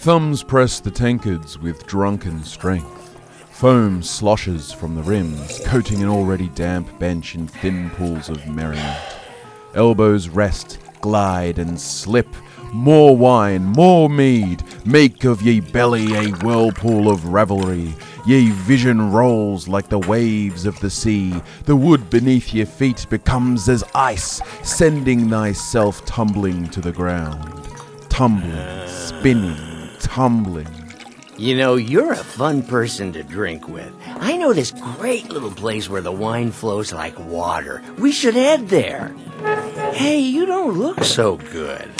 Thumbs press the tankards with drunken strength. Foam sloshes from the rims, coating an already damp bench in thin pools of merriment. Elbows rest, glide and slip. More wine, more mead, make of ye belly a whirlpool of revelry. Ye vision rolls like the waves of the sea. The wood beneath your feet becomes as ice, sending thyself tumbling to the ground. Tumbling, spinning, tumbling. You know, you're a fun person to drink with. I know this great little place where the wine flows like water. We should head there. Hey, you don't look so good.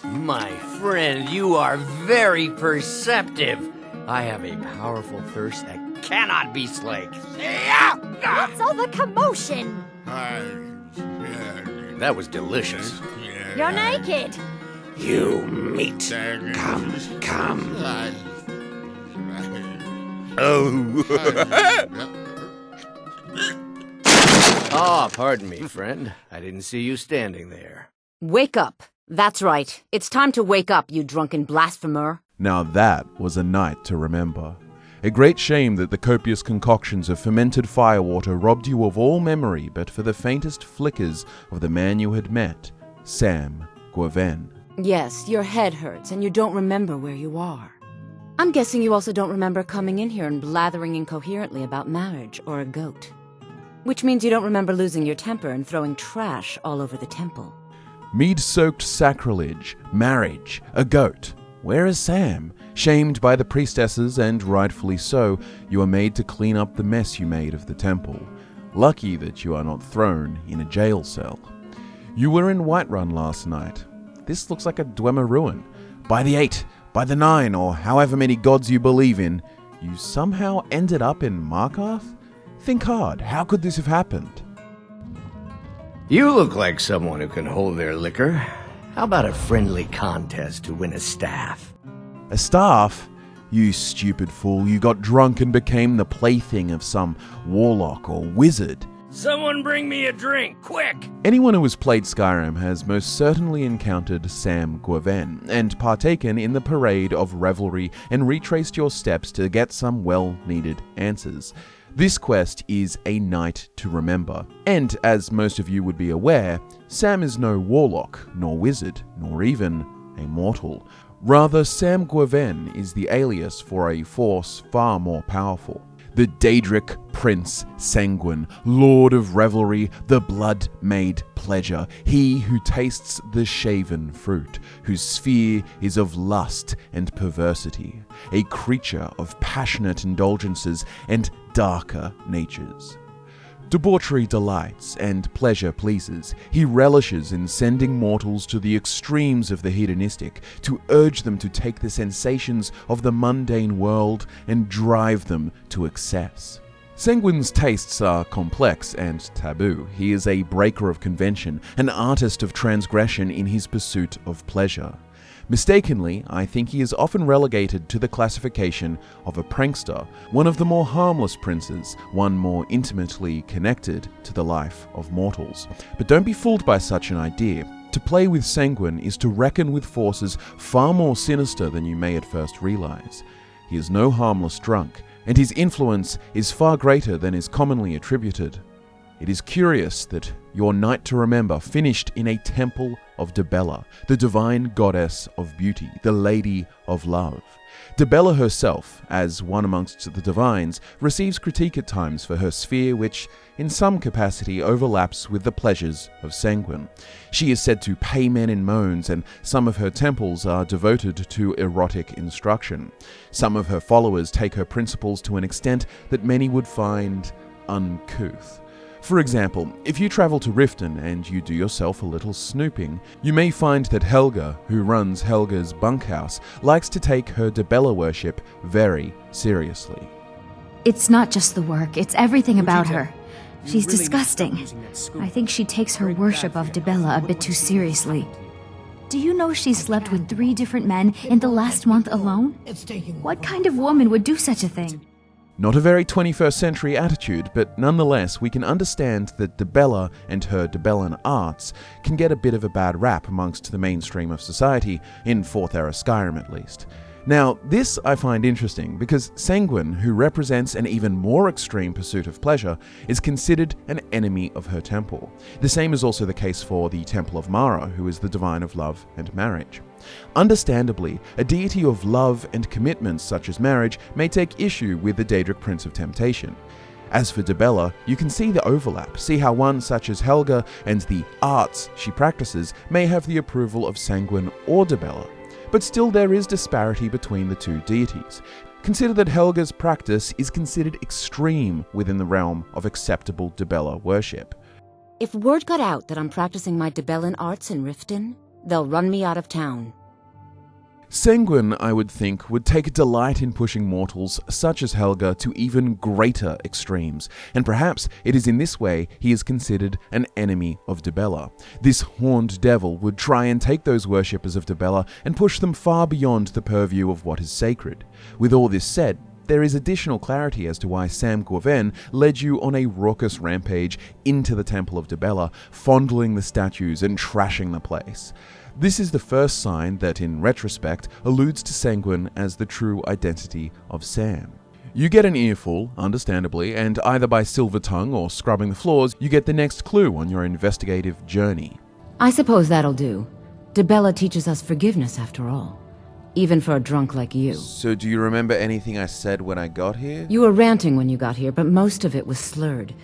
My friend, you are very perceptive. I have a powerful thirst that cannot be slaked. What's all the commotion? That was delicious. You're naked. You meat. Come. Oh. Pardon me, friend. I didn't see you standing there. Wake up. That's right. It's time to wake up, you drunken blasphemer. Now that was a night to remember. A great shame that the copious concoctions of fermented firewater robbed you of all memory but for the faintest flickers of the man you had met, Sam Guevenne. Yes, your head hurts and you don't remember where you are. I'm guessing you also don't remember coming in here and blathering incoherently about marriage or a goat. Which means you don't remember losing your temper and throwing trash all over the temple. Mead-soaked sacrilege, marriage, a goat. Where is Sam? Shamed by the priestesses, and rightfully so, you are made to clean up the mess you made of the temple. Lucky that you are not thrown in a jail cell. You were in Whiterun last night. This looks like a Dwemer ruin. By the 8, by the 9, or however many gods you believe in, you somehow ended up in Markarth? Think hard, how could this have happened? You look like someone who can hold their liquor. How about a friendly contest to win a staff? A staff? You stupid fool, you got drunk and became the plaything of some warlock or wizard. Someone bring me a drink, quick! Anyone who has played Skyrim has most certainly encountered Sam Guevenne and partaken in the parade of revelry and retraced your steps to get some well-needed answers. This quest is a night to remember, and as most of you would be aware, Sam is no warlock, nor wizard, nor even a mortal. Rather, Sam Guevenne is the alias for a force far more powerful. The Daedric Prince Sanguine, Lord of Revelry, the Blood-Made-Pleasure, he who tastes the shaven fruit, whose sphere is of lust and perversity, a creature of passionate indulgences and darker natures. Debauchery delights and pleasure pleases. He relishes in sending mortals to the extremes of the hedonistic, to urge them to take the sensations of the mundane world and drive them to excess. Sanguine's tastes are complex and taboo. He is a breaker of convention, an artist of transgression in his pursuit of pleasure. Mistakenly, I think he is often relegated to the classification of a prankster, one of the more harmless princes, one more intimately connected to the life of mortals. But don't be fooled by such an idea. To play with Sanguine is to reckon with forces far more sinister than you may at first realize. He is no harmless drunk, and his influence is far greater than is commonly attributed. It is curious that your night to remember finished in a temple of Dibella, the divine goddess of beauty, the lady of love. Dibella herself, as one amongst the divines, receives critique at times for her sphere which, in some capacity, overlaps with the pleasures of Sanguine. She is said to pay men in moans, and some of her temples are devoted to erotic instruction. Some of her followers take her principles to an extent that many would find uncouth. For example, if you travel to Riften and you do yourself a little snooping, you may find that Helga, who runs Helga's bunkhouse, likes to take her Dibella worship very seriously. It's not just the work, it's everything about her. She's disgusting. I think she takes her worship of Dibella a bit too seriously. Do you know she slept with 3 different men in the last month alone? What kind of woman would do such a thing? Not a very 21st century attitude, but nonetheless we can understand that Dibella and her Dibellan arts can get a bit of a bad rap amongst the mainstream of society, in 4th era Skyrim at least. Now, this I find interesting because Sanguine, who represents an even more extreme pursuit of pleasure, is considered an enemy of her temple. The same is also the case for the Temple of Mara, who is the divine of love and marriage. Understandably, a deity of love and commitments such as marriage may take issue with the Daedric Prince of Temptation. As for Dibella, you can see the overlap, see how one such as Helga and the arts she practices may have the approval of Sanguine or Dibella. But still there is disparity between the two deities. Consider that Helga's practice is considered extreme within the realm of acceptable Dibella worship. If word got out that I'm practicing my Dibellan arts in Riften, they'll run me out of town. Sanguine, I would think, would take delight in pushing mortals such as Helga to even greater extremes, and perhaps it is in this way he is considered an enemy of Dibella. This horned devil would try and take those worshippers of Dibella and push them far beyond the purview of what is sacred. With all this said, there is additional clarity as to why Sam Guevenne led you on a raucous rampage into the Temple of Dibella, fondling the statues and trashing the place. This is the first sign that, in retrospect, alludes to Sanguine as the true identity of Sam. You get an earful, understandably, and either by silver tongue or scrubbing the floors, you get the next clue on your investigative journey. I suppose that'll do. Dibella teaches us forgiveness after all. Even for a drunk like you. So do you remember anything I said when I got here? You were ranting when you got here, but most of it was slurred.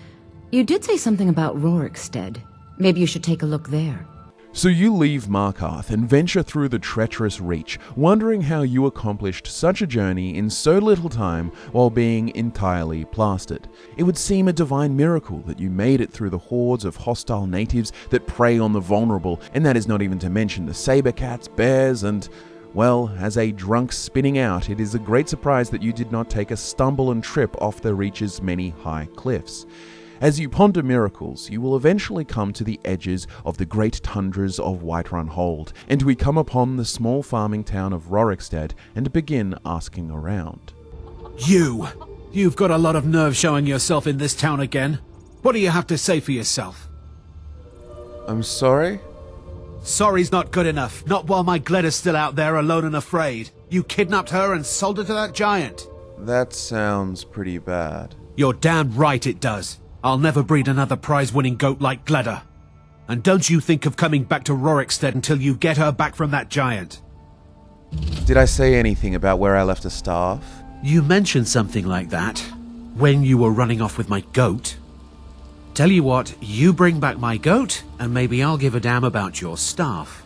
You did say something about Rorikstead. Maybe you should take a look there. So you leave Markarth and venture through the treacherous reach, wondering how you accomplished such a journey in so little time while being entirely plastered. It would seem a divine miracle that you made it through the hordes of hostile natives that prey on the vulnerable, and that is not even to mention the saber cats, bears, and, well, as a drunk spinning out, it is a great surprise that you did not take a stumble and trip off the reach's many high cliffs. As you ponder miracles, you will eventually come to the edges of the great tundras of Whiterun Hold, and we come upon the small farming town of Rorikstead and begin asking around. You've got a lot of nerve showing yourself in this town again. What do you have to say for yourself? I'm sorry? Sorry's not good enough, not while my Gleda's still out there alone and afraid. You kidnapped her and sold her to that giant. That sounds pretty bad. You're damn right it does. I'll never breed another prize-winning goat like Gleda. And don't you think of coming back to Rorikstead until you get her back from that giant. Did I say anything about where I left a staff? You mentioned something like that when you were running off with my goat. Tell you what, you bring back my goat, and maybe I'll give a damn about your staff.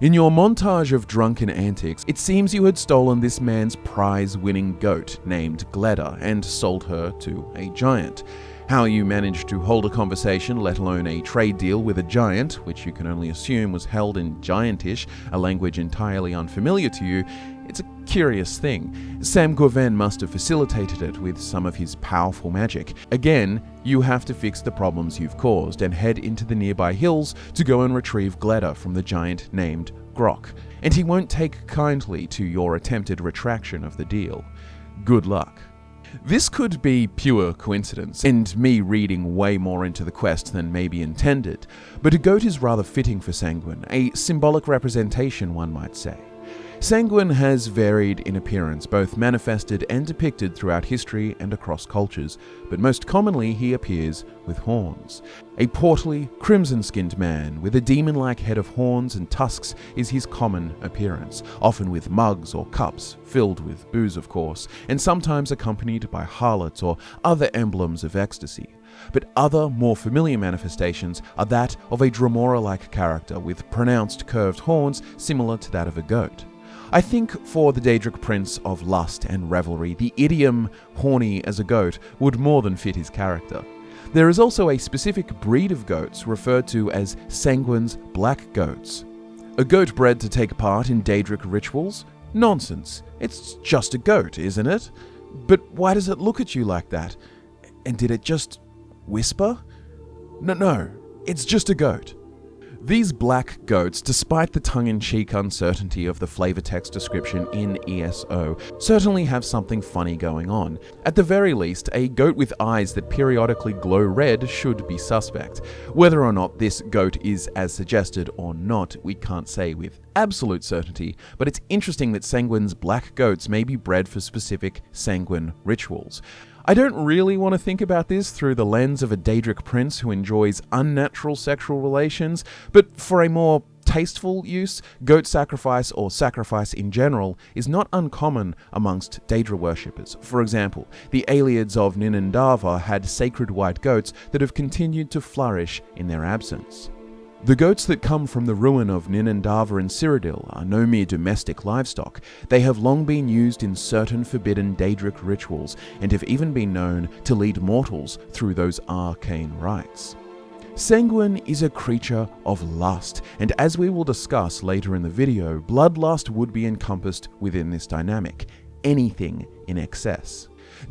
In your montage of drunken antics, it seems you had stolen this man's prize-winning goat named Gleda and sold her to a giant. How you managed to hold a conversation, let alone a trade deal with a giant, which you can only assume was held in Giantish, a language entirely unfamiliar to you, it's a curious thing. Sam Guevenne must have facilitated it with some of his powerful magic. Again, you have to fix the problems you've caused and head into the nearby hills to go and retrieve Gleda from the giant named Grok. And he won't take kindly to your attempted retraction of the deal. Good luck. This could be pure coincidence, and me reading way more into the quest than maybe intended, but a goat is rather fitting for Sanguine, a symbolic representation, one might say. Sanguine has varied in appearance, both manifested and depicted throughout history and across cultures, but most commonly he appears with horns. A portly, crimson-skinned man with a demon-like head of horns and tusks is his common appearance, often with mugs or cups, filled with booze of course, and sometimes accompanied by harlots or other emblems of ecstasy. But other, more familiar manifestations are that of a Dremora-like character with pronounced curved horns similar to that of a goat. I think for the Daedric Prince of Lust and Revelry, the idiom horny as a goat would more than fit his character. There is also a specific breed of goats referred to as Sanguine's black goats. A goat bred to take part in Daedric rituals? Nonsense. It's just a goat, isn't it? But why does it look at you like that? And did it just whisper? No, it's just a goat. These black goats, despite the tongue-in-cheek uncertainty of the flavor text description in ESO, certainly have something funny going on. At the very least, a goat with eyes that periodically glow red should be suspect. Whether or not this goat is as suggested or not, we can't say with absolute certainty, but it's interesting that Sanguine's black goats may be bred for specific Sanguine rituals. I don't really want to think about this through the lens of a Daedric prince who enjoys unnatural sexual relations, but for a more tasteful use, goat sacrifice or sacrifice in general is not uncommon amongst Daedra worshippers. For example, the Ayleids of Ninendava had sacred white goats that have continued to flourish in their absence. The goats that come from the ruin of Ninendava and Cyrodiil are no mere domestic livestock. They have long been used in certain forbidden Daedric rituals and have even been known to lead mortals through those arcane rites. Sanguine is a creature of lust, and as we will discuss later in the video, bloodlust would be encompassed within this dynamic. Anything in excess.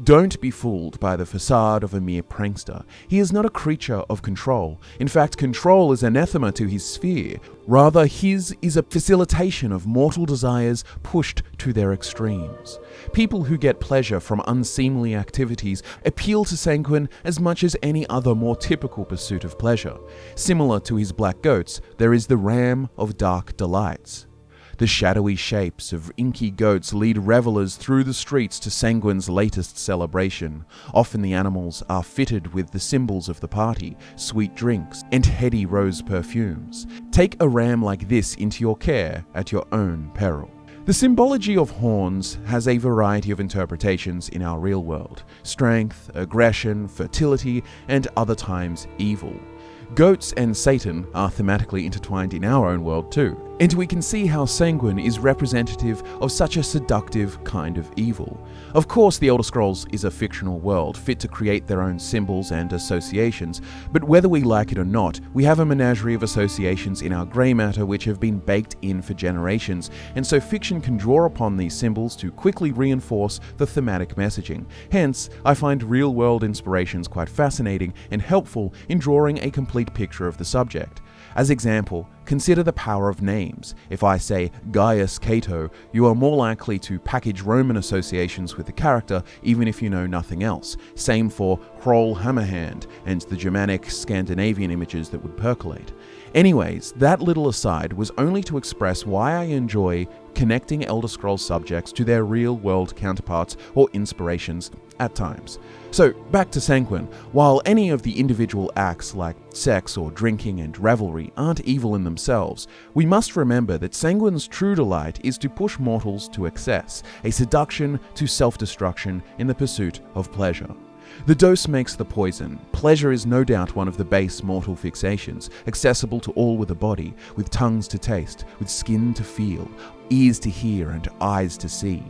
Don't be fooled by the facade of a mere prankster. He is not a creature of control. In fact, control is anathema to his sphere. Rather, his is a facilitation of mortal desires pushed to their extremes. People who get pleasure from unseemly activities appeal to Sanguine as much as any other more typical pursuit of pleasure. Similar to his black goats, there is the ram of dark delights. The shadowy shapes of inky goats lead revelers through the streets to Sanguine's latest celebration. Often the animals are fitted with the symbols of the party, sweet drinks, and heady rose perfumes. Take a ram like this into your care at your own peril. The symbology of horns has a variety of interpretations in our real world: strength, aggression, fertility, and other times evil. Goats and Satan are thematically intertwined in our own world too, and we can see how Sanguine is representative of such a seductive kind of evil. Of course, the Elder Scrolls is a fictional world, fit to create their own symbols and associations, but whether we like it or not, we have a menagerie of associations in our grey matter which have been baked in for generations, and so fiction can draw upon these symbols to quickly reinforce the thematic messaging. Hence, I find real-world inspirations quite fascinating and helpful in drawing a complete picture of the subject. As example, consider the power of names. If I say Gaius Cato, you are more likely to package Roman associations with the character even if you know nothing else. Same for Hrol Hammerhand and the Germanic Scandinavian images that would percolate. Anyways, that little aside was only to express why I enjoy connecting Elder Scrolls subjects to their real-world counterparts or inspirations at times. So, back to Sanguine. While any of the individual acts like sex or drinking and revelry aren't evil in themselves, we must remember that Sanguine's true delight is to push mortals to excess, a seduction to self-destruction in the pursuit of pleasure. The dose makes the poison. Pleasure is no doubt one of the base mortal fixations, accessible to all with a body, with tongues to taste, with skin to feel, ears to hear, and eyes to see.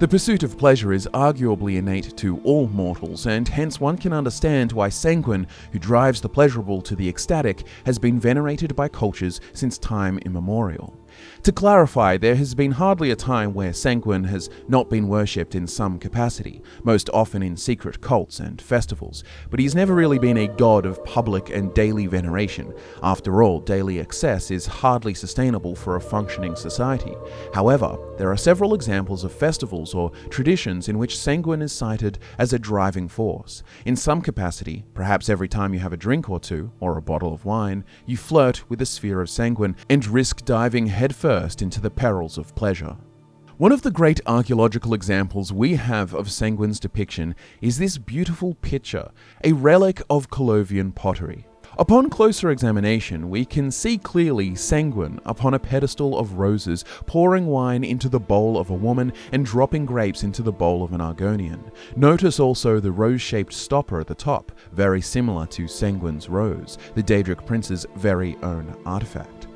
The pursuit of pleasure is arguably innate to all mortals, and hence one can understand why Sanguine, who drives the pleasurable to the ecstatic, has been venerated by cultures since time immemorial. To clarify, there has been hardly a time where Sanguine has not been worshipped in some capacity, most often in secret cults and festivals, but he's never really been a god of public and daily veneration. After all, daily excess is hardly sustainable for a functioning society. However, there are several examples of festivals or traditions in which Sanguine is cited as a driving force. In some capacity, perhaps every time you have a drink or two, or a bottle of wine, you flirt with the sphere of Sanguine and risk diving headfirst into the perils of pleasure. One of the great archaeological examples we have of Sanguine's depiction is this beautiful picture, a relic of Colovian pottery. Upon closer examination, we can see clearly Sanguine upon a pedestal of roses, pouring wine into the bowl of a woman and dropping grapes into the bowl of an Argonian. Notice also the rose-shaped stopper at the top, very similar to Sanguine's rose, the Daedric prince's very own artifact.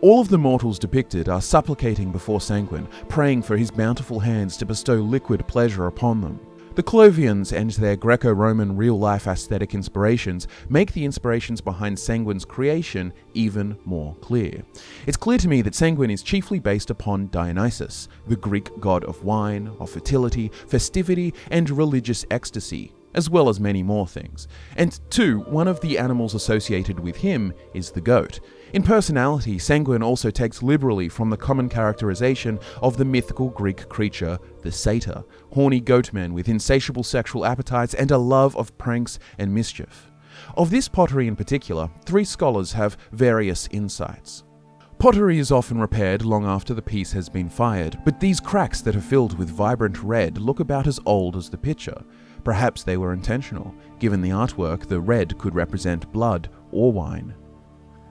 All of the mortals depicted are supplicating before Sanguine, praying for his bountiful hands to bestow liquid pleasure upon them. The Colovians and their Greco-Roman real-life aesthetic inspirations make the inspirations behind Sanguine's creation even more clear. It's clear to me that Sanguine is chiefly based upon Dionysus, the Greek god of wine, of fertility, festivity, and religious ecstasy. as well as many more things. And 2, one of the animals associated with him is the goat. In personality, Sanguine also takes liberally from the common characterization of the mythical Greek creature, the satyr, horny goatmen with insatiable sexual appetites and a love of pranks and mischief. Of this pottery in particular, 3 scholars have various insights. Pottery is often repaired long after the piece has been fired, but these cracks that are filled with vibrant red look about as old as the picture. Perhaps they were intentional. Given the artwork, the red could represent blood or wine.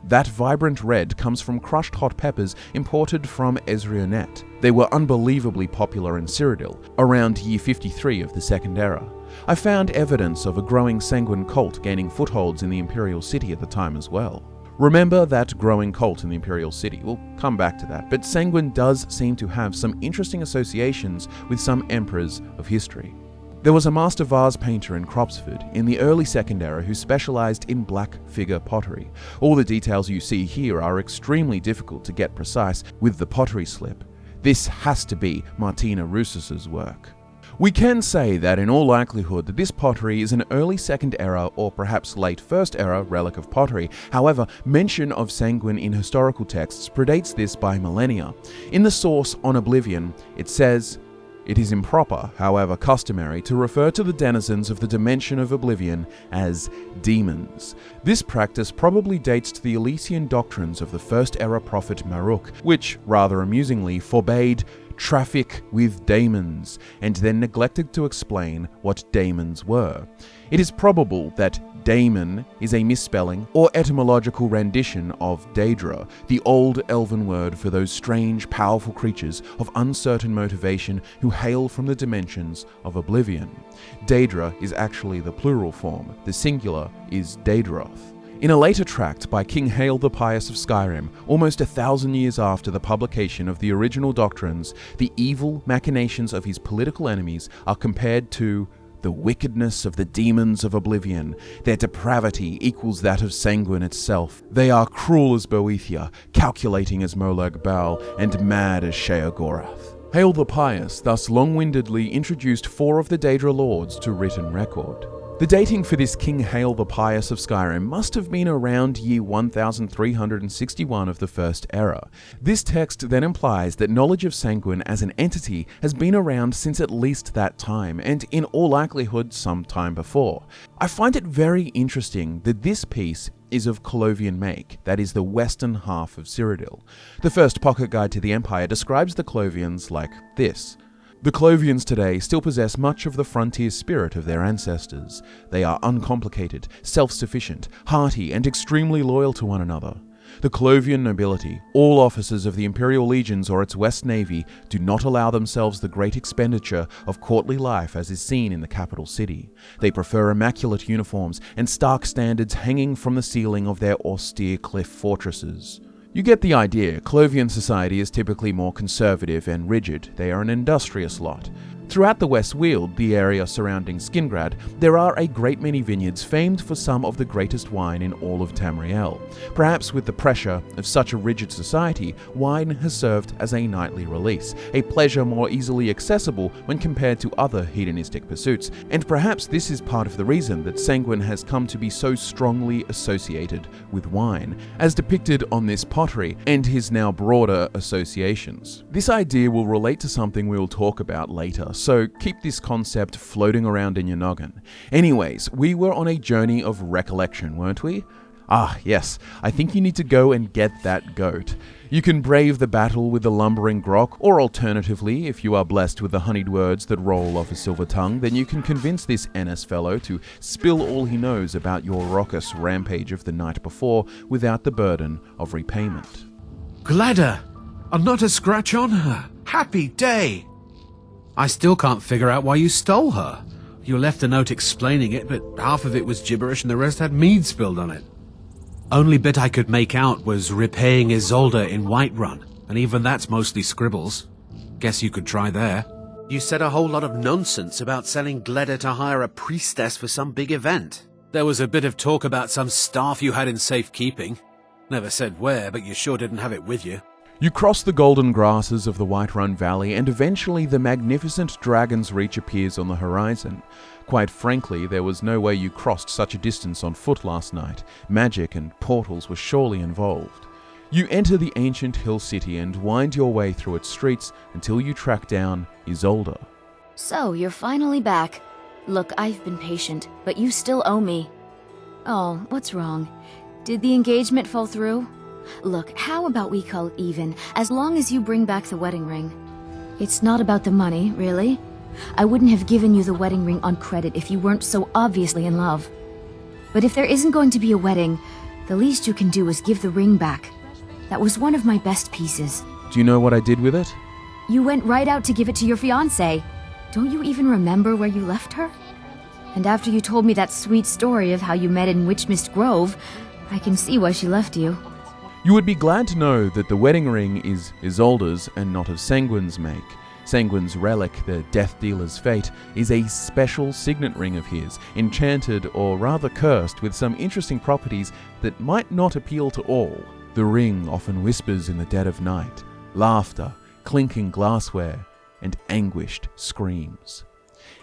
That vibrant red comes from crushed hot peppers imported from Ezrionet. They were unbelievably popular in Cyrodiil, around year 53 of the Second Era. I found evidence of a growing Sanguine cult gaining footholds in the Imperial City at the time as well. Remember that growing cult in the Imperial City, we'll come back to that, but Sanguine does seem to have some interesting associations with some emperors of history. There was a master vase painter in Cropsford in the early Second Era who specialized in black figure pottery. All the details you see here are extremely difficult to get precise with the pottery slip. This has to be Martina Russus's work. We can say that in all likelihood that this pottery is an early Second Era or perhaps late First Era relic of pottery. However, mention of Sanguine in historical texts predates this by millennia. In the source On Oblivion, it says, "It is improper, however customary, to refer to the denizens of the dimension of Oblivion as demons." This practice probably dates to the Elysian doctrines of the First Era prophet Maruk, which, rather amusingly, forbade traffic with daemons, and then neglected to explain what daemons were. It is probable that daemon is a misspelling or etymological rendition of Daedra, the old elven word for those strange, powerful creatures of uncertain motivation who hail from the dimensions of Oblivion. Daedra is actually the plural form, the singular is Daedroth. In a later tract by King Hael the Pious of Skyrim, almost 1,000 years after the publication of the original doctrines, the evil machinations of his political enemies are compared to the wickedness of the demons of Oblivion. Their depravity equals that of Sanguine itself. They are cruel as Boethia, calculating as Molag Bal, and mad as Sheogorath. Hael the Pious thus long-windedly introduced 4 of the Daedra lords to written record. The dating for this King Hael the Pious of Skyrim must have been around year 1361 of the First Era. This text then implies that knowledge of Sanguine as an entity has been around since at least that time, and in all likelihood some time before. I find it very interesting that this piece is of Colovian make, that is the western half of Cyrodiil. The first pocket guide to the Empire describes the Clovians like this. The Clovians today still possess much of the frontier spirit of their ancestors. They are uncomplicated, self-sufficient, hearty, and extremely loyal to one another. The Clovian nobility, all officers of the Imperial Legions or its West Navy, do not allow themselves the great expenditure of courtly life as is seen in the capital city. They prefer immaculate uniforms and stark standards hanging from the ceiling of their austere cliff fortresses. You get the idea. Clovian society is typically more conservative and rigid. They are an industrious lot. Throughout the West Weald, the area surrounding Skingrad, there are a great many vineyards famed for some of the greatest wine in all of Tamriel. Perhaps with the pressure of such a rigid society, wine has served as a nightly release, a pleasure more easily accessible when compared to other hedonistic pursuits, and perhaps this is part of the reason that Sanguine has come to be so strongly associated with wine, as depicted on this pottery and his now broader associations. This idea will relate to something we will talk about later, so keep this concept floating around in your noggin. Anyways, we were on a journey of recollection, weren't we? Ah, yes, I think you need to go and get that goat. You can brave the battle with the lumbering Grok, or alternatively, if you are blessed with the honeyed words that roll off a silver tongue, then you can convince this NS fellow to spill all he knows about your raucous rampage of the night before without the burden of repayment. Gleda! And not a scratch on her! Happy day! I still can't figure out why you stole her. You left a note explaining it, but half of it was gibberish and the rest had mead spilled on it. Only bit I could make out was repaying Ysolda in Whiterun, and even that's mostly scribbles. Guess you could try there. You said a whole lot of nonsense about selling Gleda to hire a priestess for some big event. There was a bit of talk about some staff you had in safekeeping. Never said where, but you sure didn't have it with you. You cross the golden grasses of the Whiterun Valley, and eventually the magnificent Dragon's Reach appears on the horizon. Quite frankly, there was no way you crossed such a distance on foot last night. Magic and portals were surely involved. You enter the ancient hill city and wind your way through its streets until you track down Ysolda. So, you're finally back. Look, I've been patient, but you still owe me. Oh, what's wrong? Did the engagement fall through? Look, how about we call it even, as long as you bring back the wedding ring? It's not about the money, really. I wouldn't have given you the wedding ring on credit if you weren't so obviously in love. But if there isn't going to be a wedding, the least you can do is give the ring back. That was one of my best pieces. Do you know what I did with it? You went right out to give it to your fiancé. Don't you even remember where you left her? And after you told me that sweet story of how you met in Witchmist Grove, I can see why she left you. You would be glad to know that the wedding ring is Ysolda's and not of Sanguine's make. Sanguine's relic, the Death Dealer's Fete, is a special signet ring of his, enchanted or rather cursed with some interesting properties that might not appeal to all. The ring often whispers in the dead of night, laughter, clinking glassware, and anguished screams.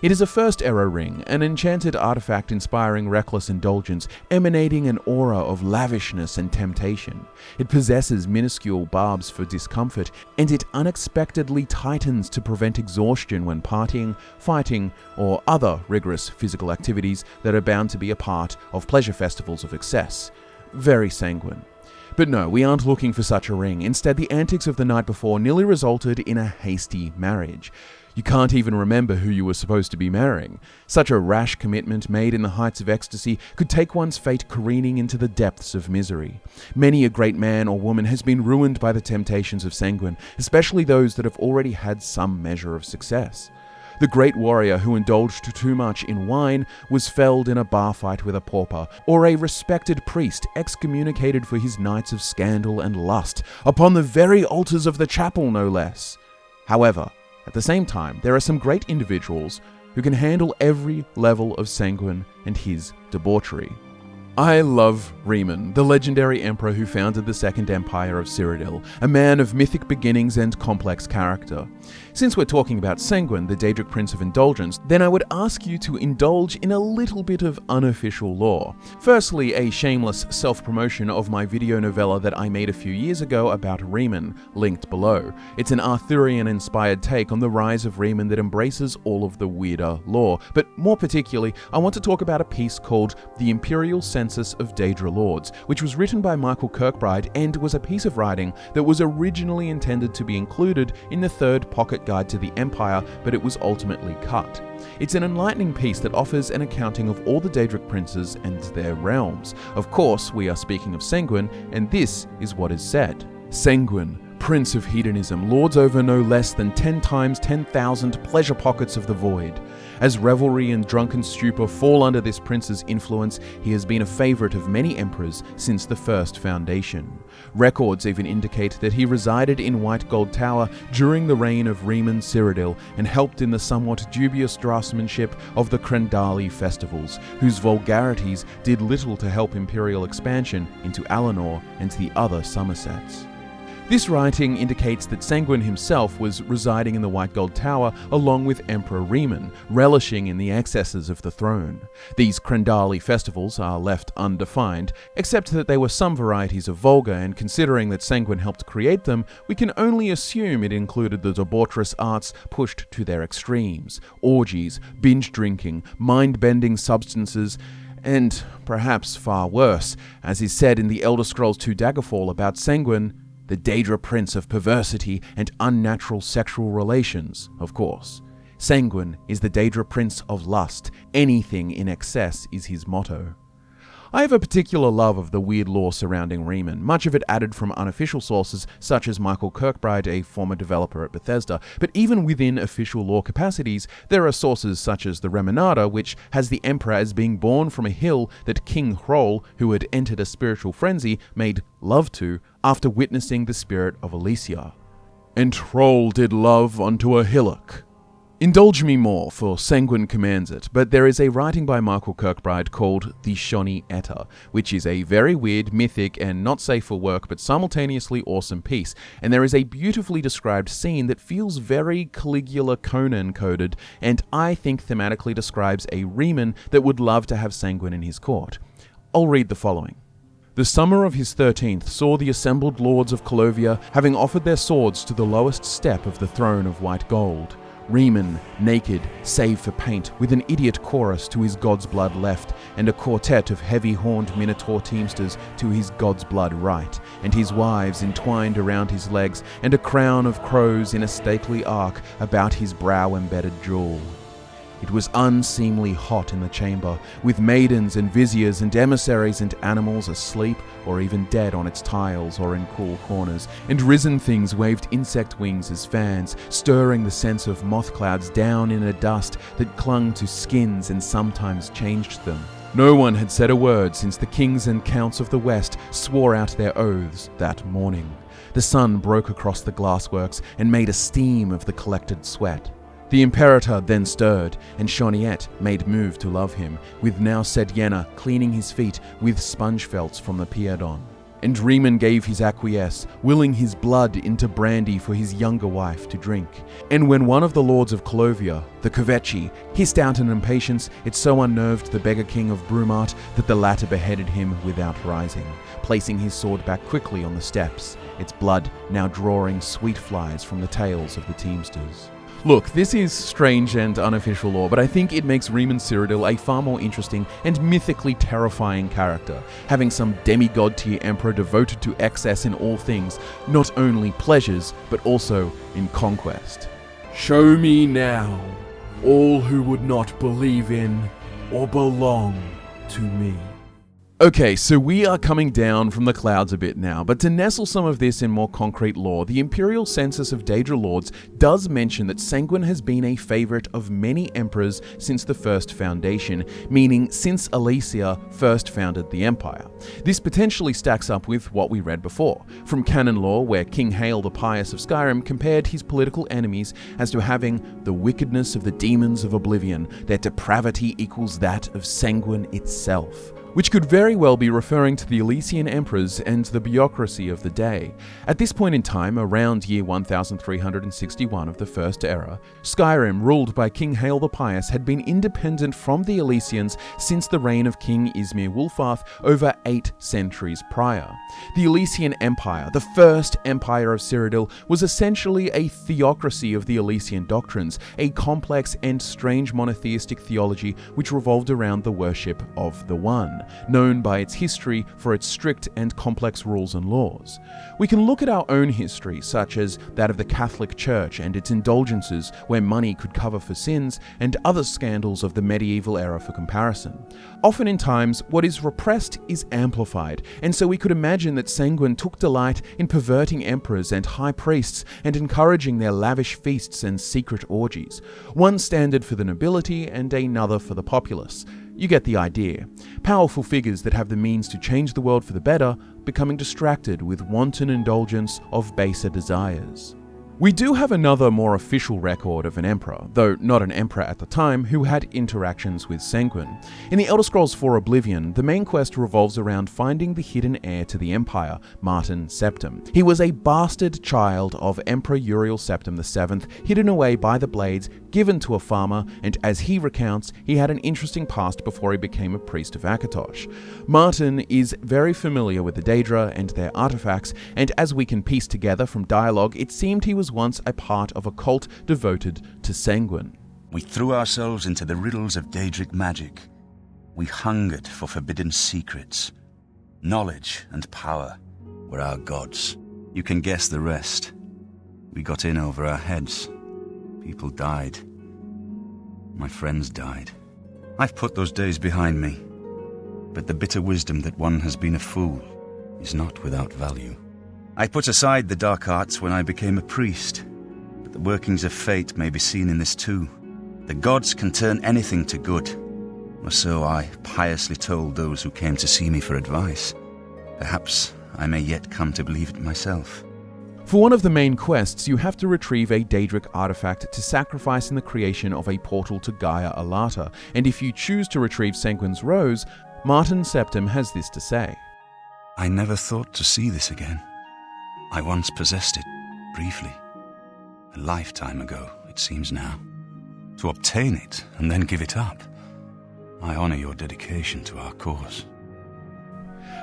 It is a First Era ring, an enchanted artifact inspiring reckless indulgence, emanating an aura of lavishness and temptation. It possesses minuscule barbs for discomfort, and it unexpectedly tightens to prevent exhaustion when partying, fighting, or other rigorous physical activities that are bound to be a part of pleasure festivals of excess. Very sanguine. But no, we aren't looking for such a ring. Instead, the antics of the night before nearly resulted in a hasty marriage. You can't even remember who you were supposed to be marrying. Such a rash commitment made in the heights of ecstasy could take one's fate careening into the depths of misery. Many a great man or woman has been ruined by the temptations of Sanguine, especially those that have already had some measure of success. The great warrior who indulged too much in wine was felled in a bar fight with a pauper, or a respected priest excommunicated for his nights of scandal and lust, upon the very altars of the chapel no less. However, at the same time, there are some great individuals who can handle every level of Sanguine and his debauchery. I love Reman, the legendary emperor who founded the Second Empire of Cyrodiil, a man of mythic beginnings and complex character. Since we're talking about Sanguine, the Daedric Prince of Indulgence, then I would ask you to indulge in a little bit of unofficial lore. Firstly, a shameless self-promotion of my video novella that I made a few years ago about Reman, linked below. It's an Arthurian-inspired take on the rise of Reman that embraces all of the weirder lore, but more particularly, I want to talk about a piece called The Imperial Census of Daedra Lords, which was written by Michael Kirkbride and was a piece of writing that was originally intended to be included in the third pocket guide to the Empire, but it was ultimately cut. It's an enlightening piece that offers an accounting of all the Daedric princes and their realms. Of course, we are speaking of Sanguine, and this is what is said. Sanguine, Prince of Hedonism, lords over no less than 10 times 10,000 pleasure pockets of the void. As revelry and drunken stupor fall under this prince's influence, he has been a favourite of many emperors since the first foundation. Records even indicate that he resided in White Gold Tower during the reign of Reman Cyrodiil and helped in the somewhat dubious draftsmanship of the Crendali Festivals, whose vulgarities did little to help imperial expansion into Alinor and the other Somersets. This writing indicates that Sanguine himself was residing in the White Gold Tower along with Emperor Reman, relishing in the excesses of the throne. These Crendali festivals are left undefined, except that they were some varieties of vulgar, and considering that Sanguine helped create them, we can only assume it included the debaucherous arts pushed to their extremes: orgies, binge drinking, mind-bending substances, and perhaps far worse, as is said in the Elder Scrolls II Daggerfall about Sanguine, the Daedra Prince of perversity and unnatural sexual relations, of course. Sanguine is the Daedra Prince of lust. Anything in excess is his motto. I have a particular love of the weird lore surrounding Reman, much of it added from unofficial sources such as Michael Kirkbride, a former developer at Bethesda, but even within official lore capacities, there are sources such as the Remanada, which has the Emperor as being born from a hill that King Hrol, who had entered a spiritual frenzy, made love to after witnessing the spirit of Elysia. And Hrol did love unto a hillock. Indulge me more, for Sanguine commands it, but there is a writing by Michael Kirkbride called The Shonni-etta, which is a very weird, mythic, and not safe for work, but simultaneously awesome piece, and there is a beautifully described scene that feels very Caligula Conan-coded, and I think thematically describes a Reman that would love to have Sanguine in his court. I'll read the following. The summer of his 13th saw the assembled lords of Colovia having offered their swords to the lowest step of the throne of white gold. Reman, naked, save for paint, with an idiot chorus to his god's blood left, and a quartet of heavy-horned minotaur teamsters to his god's blood right, and his wives entwined around his legs, and a crown of crows in a stately arc about his brow-embedded jewel. It was unseemly hot in the chamber, with maidens and viziers and emissaries and animals asleep or even dead on its tiles or in cool corners, and risen things waved insect wings as fans, stirring the sense of moth clouds down in a dust that clung to skins and sometimes changed them. No one had said a word since the kings and counts of the West swore out their oaths that morning. The sun broke across the glassworks and made a steam of the collected sweat. The Imperator then stirred, and Shonni-etta made move to love him, with now said Yenna cleaning his feet with sponge felts from the Piedon. And Reman gave his acquiesce, willing his blood into brandy for his younger wife to drink. And when one of the lords of Colovia, the Kvechi, hissed out an impatience, it so unnerved the beggar king of Brumart that the latter beheaded him without rising, placing his sword back quickly on the steps, its blood now drawing sweet flies from the tails of the teamsters. Look, this is strange and unofficial lore, but I think it makes Reman Cyrodiil a far more interesting and mythically terrifying character, having some demigod-tier emperor devoted to excess in all things, not only pleasures, but also in conquest. Show me now all who would not believe in or belong to me. Okay, so we are coming down from the clouds a bit now, but to nestle some of this in more concrete lore, the Imperial Census of Daedra Lords does mention that Sanguine has been a favourite of many emperors since the First Foundation, meaning since Alesia first founded the Empire. This potentially stacks up with what we read before, from canon lore where King Hael the Pious of Skyrim compared his political enemies as to having the wickedness of the demons of Oblivion, their depravity equals that of Sanguine itself, which could very well be referring to the Elysian emperors and the bureaucracy of the day. At this point in time, around year 1361 of the First Era, Skyrim, ruled by King Hael the Pious, had been independent from the Elysians since the reign of King Ismir Wulfarth over 8 centuries prior. The Elysian Empire, the first empire of Cyrodiil, was essentially a theocracy of the Elysian doctrines, a complex and strange monotheistic theology which revolved around the worship of the One, known by its history for its strict and complex rules and laws. We can look at our own history, such as that of the Catholic Church and its indulgences where money could cover for sins, and other scandals of the medieval era for comparison. Often in times, what is repressed is amplified, and so we could imagine that Sanguine took delight in perverting emperors and high priests and encouraging their lavish feasts and secret orgies, one standard for the nobility and another for the populace. You get the idea. Powerful figures that have the means to change the world for the better, becoming distracted with wanton indulgence of baser desires. We do have another more official record of an emperor, though not an emperor at the time, who had interactions with Sanguine. In the Elder Scrolls IV Oblivion, the main quest revolves around finding the hidden heir to the Empire, Martin Septim. He was a bastard child of Emperor Uriel Septim VII, hidden away by the Blades, given to a farmer, and as he recounts, he had an interesting past before he became a priest of Akatosh. Martin is very familiar with the Daedra and their artifacts, and as we can piece together from dialogue, it seemed he was once a part of a cult devoted to Sanguine. We threw ourselves into the riddles of Daedric magic. We hungered for forbidden secrets. Knowledge and power were our gods. You can guess the rest. We got in over our heads. People died. My friends died. I've put those days behind me. But the bitter wisdom that one has been a fool is not without value. I put aside the dark arts when I became a priest, but the workings of fate may be seen in this too. The gods can turn anything to good, or so I piously told those who came to see me for advice. Perhaps I may yet come to believe it myself. For one of the main quests, you have to retrieve a Daedric artifact to sacrifice in the creation of a portal to Gaia Alata, and if you choose to retrieve Sanguine Rose, Martin Septim has this to say. I never thought to see this again. I once possessed it, briefly. A lifetime ago, it seems now. To obtain it and then give it up. I honor your dedication to our cause.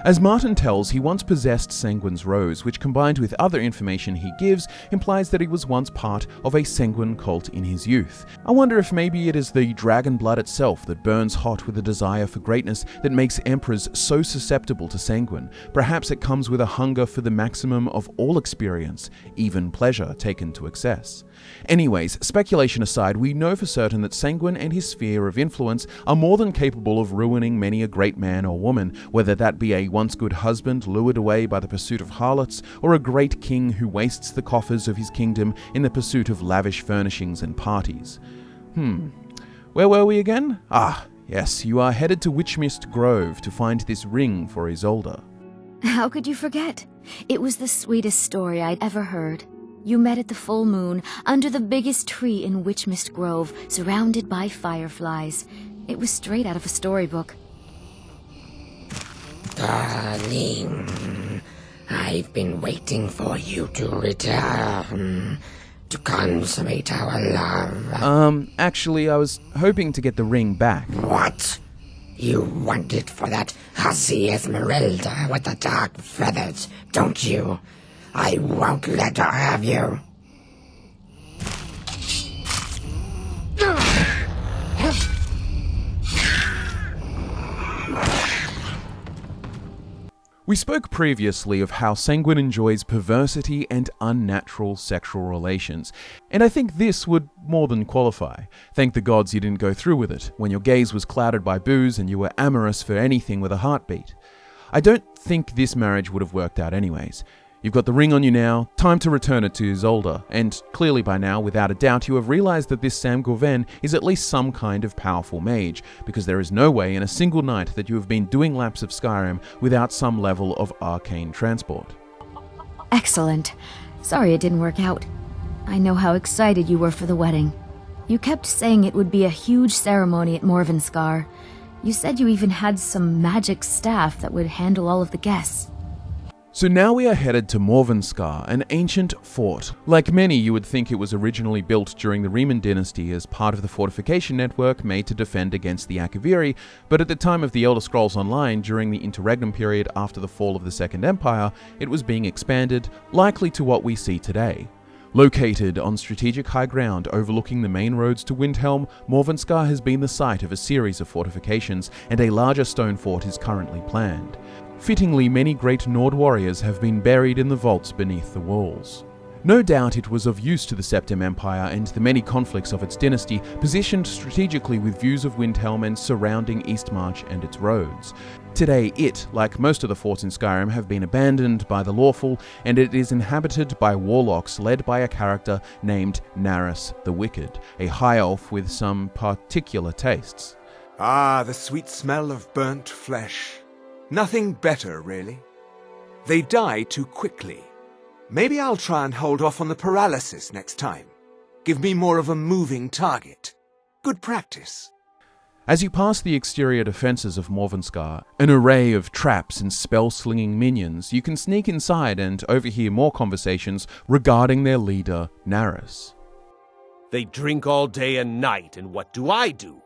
As Martin tells, he once possessed Sanguine Rose, which combined with other information he gives, implies that he was once part of a Sanguine cult in his youth. I wonder if maybe it is the dragon blood itself that burns hot with a desire for greatness that makes emperors so susceptible to Sanguine. Perhaps it comes with a hunger for the maximum of all experience, even pleasure taken to excess. Anyways, speculation aside, we know for certain that Sanguine and his sphere of influence are more than capable of ruining many a great man or woman, whether that be a once good husband lured away by the pursuit of harlots, or a great king who wastes the coffers of his kingdom in the pursuit of lavish furnishings and parties. Where were we again? Yes, you are headed to Witchmist Grove to find this ring for Ysolda. How could you forget? It was the sweetest story I'd ever heard. You met at the full moon, under the biggest tree in Witchmist Grove, surrounded by fireflies. It was straight out of a storybook. Darling, I've been waiting for you to return, to consummate our love. Actually, I was hoping to get the ring back. What? You want it for that hussy Esmeralda with the dark feathers, don't you? I won't let her have you. We spoke previously of how Sanguine enjoys perversity and unnatural sexual relations, and I think this would more than qualify. Thank the gods you didn't go through with it, when your gaze was clouded by booze and you were amorous for anything with a heartbeat. I don't think this marriage would have worked out anyways. You've got the ring on you now, time to return it to Ysolda, and clearly by now, without a doubt, you have realized that this Sam Guevenne is at least some kind of powerful mage, because there is no way in a single night that you have been doing laps of Skyrim without some level of arcane transport. Excellent. Sorry it didn't work out. I know how excited you were for the wedding. You kept saying it would be a huge ceremony at Morvunskar. You said you even had some magic staff that would handle all of the guests. So now we are headed to Morvunskar, an ancient fort. Like many, you would think it was originally built during the Reman dynasty as part of the fortification network made to defend against the Akaviri, but at the time of the Elder Scrolls Online, during the interregnum period after the fall of the Second Empire, it was being expanded, likely to what we see today. Located on strategic high ground overlooking the main roads to Windhelm, Morvunskar has been the site of a series of fortifications, and a larger stone fort is currently planned. Fittingly, many great Nord warriors have been buried in the vaults beneath the walls. No doubt it was of use to the Septim Empire and the many conflicts of its dynasty, positioned strategically with views of Windhelm and surrounding Eastmarch and its roads. Today it, like most of the forts in Skyrim, have been abandoned by the lawful, and it is inhabited by warlocks led by a character named Naris the Wicked, a high elf with some particular tastes. Ah, the sweet smell of burnt flesh. Nothing better, really. They die too quickly. Maybe I'll try and hold off on the paralysis next time. Give me more of a moving target. Good practice. As you pass the exterior defenses of Morvunskar, an array of traps and spell-slinging minions, you can sneak inside and overhear more conversations regarding their leader, Naris. They drink all day and night, and what do?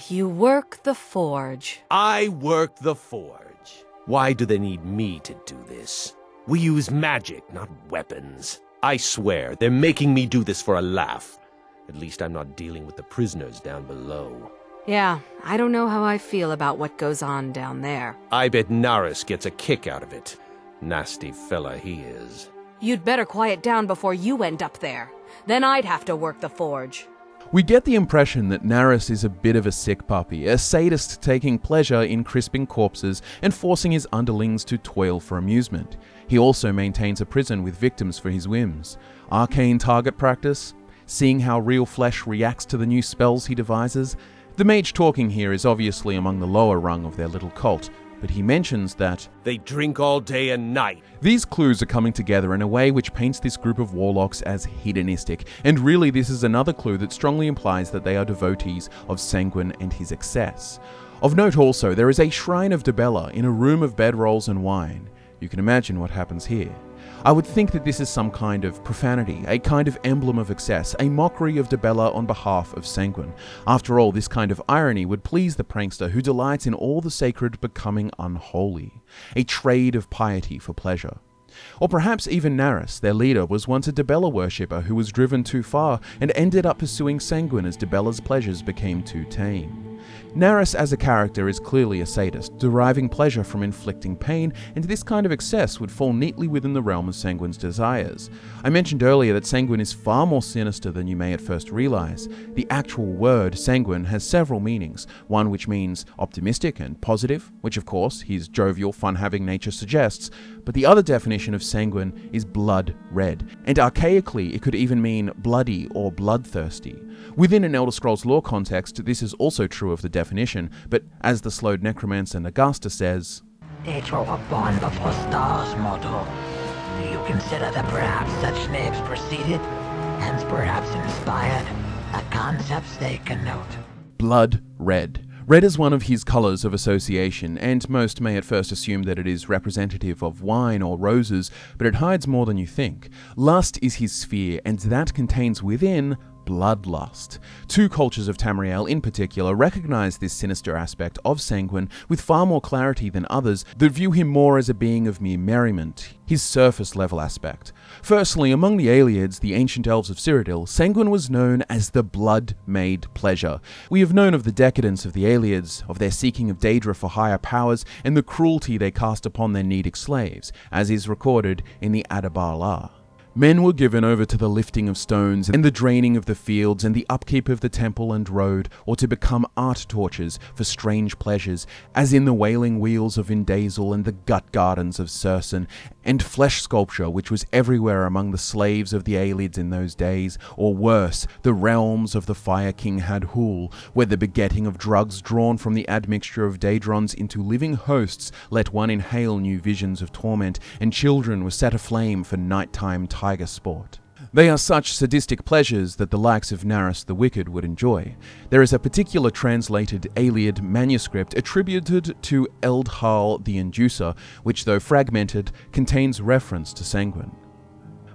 You work the forge. I work the forge. Why do they need me to do this? We use magic, not weapons. I swear, they're making me do this for a laugh. At least I'm not dealing with the prisoners down below. Yeah, I don't know how I feel about what goes on down there. I bet Naris gets a kick out of it. Nasty fella he is. You'd better quiet down before you end up there. Then I'd have to work the forge. We get the impression that Naris is a bit of a sick puppy, a sadist taking pleasure in crisping corpses and forcing his underlings to toil for amusement. He also maintains a prison with victims for his whims. Arcane target practice? Seeing how real flesh reacts to the new spells he devises? The mage talking here is obviously among the lower rung of their little cult, but he mentions that they drink all day and night. These clues are coming together in a way which paints this group of warlocks as hedonistic, and really this is another clue that strongly implies that they are devotees of Sanguine and his excess. Of note also, there is a shrine of Dibella in a room of bedrolls and wine. You can imagine what happens here. I would think that this is some kind of profanity, a kind of emblem of excess, a mockery of Dibella on behalf of Sanguine. After all, this kind of irony would please the prankster who delights in all the sacred becoming unholy, a trade of piety for pleasure. Or perhaps even Naris, their leader, was once a Dibella worshipper who was driven too far and ended up pursuing Sanguine as Dibella's pleasures became too tame. Naris as a character is clearly a sadist, deriving pleasure from inflicting pain, and this kind of excess would fall neatly within the realm of Sanguine's desires. I mentioned earlier that Sanguine is far more sinister than you may at first realize. The actual word Sanguine has several meanings, one which means optimistic and positive, which of course his jovial, fun-having nature suggests, but the other definition of Sanguine is blood red, and archaically it could even mean bloody or bloodthirsty. Within an Elder Scrolls lore context, this is also true of the definition, but as the slowed necromancer Nagasta says, Nature were born before stars, mortal. Do you consider that perhaps such names preceded, and perhaps inspired, the concepts they connote? Blood red. Red is one of his colours of association, and most may at first assume that it is representative of wine or roses, but it hides more than you think. Lust is his sphere, and that contains within bloodlust. Two cultures of Tamriel in particular recognize this sinister aspect of Sanguine with far more clarity than others that view him more as a being of mere merriment, his surface level aspect. Firstly, among the Ayleids, the ancient elves of Cyrodiil, Sanguine was known as the Blood-Made-Pleasure. We have known of the decadence of the Ayleids, of their seeking of Daedra for higher powers, and the cruelty they cast upon their needic slaves, as is recorded in the Adabar. Men were given over to the lifting of stones and the draining of the fields and the upkeep of the temple and road, or to become art torches for strange pleasures, as in the wailing wheels of Indazel and the gut gardens of Sursen, and flesh sculpture which was everywhere among the slaves of the Ayleids in those days, or worse, the realms of the Fire King Hadhul, where the begetting of drugs drawn from the admixture of Daedrons into living hosts let one inhale new visions of torment, and children were set aflame for nighttime tiger sport. They are such sadistic pleasures that the likes of Naris the Wicked would enjoy. There is a particular translated Ayleid manuscript attributed to Eldhal the Inducer, which, though fragmented, contains reference to Sanguine.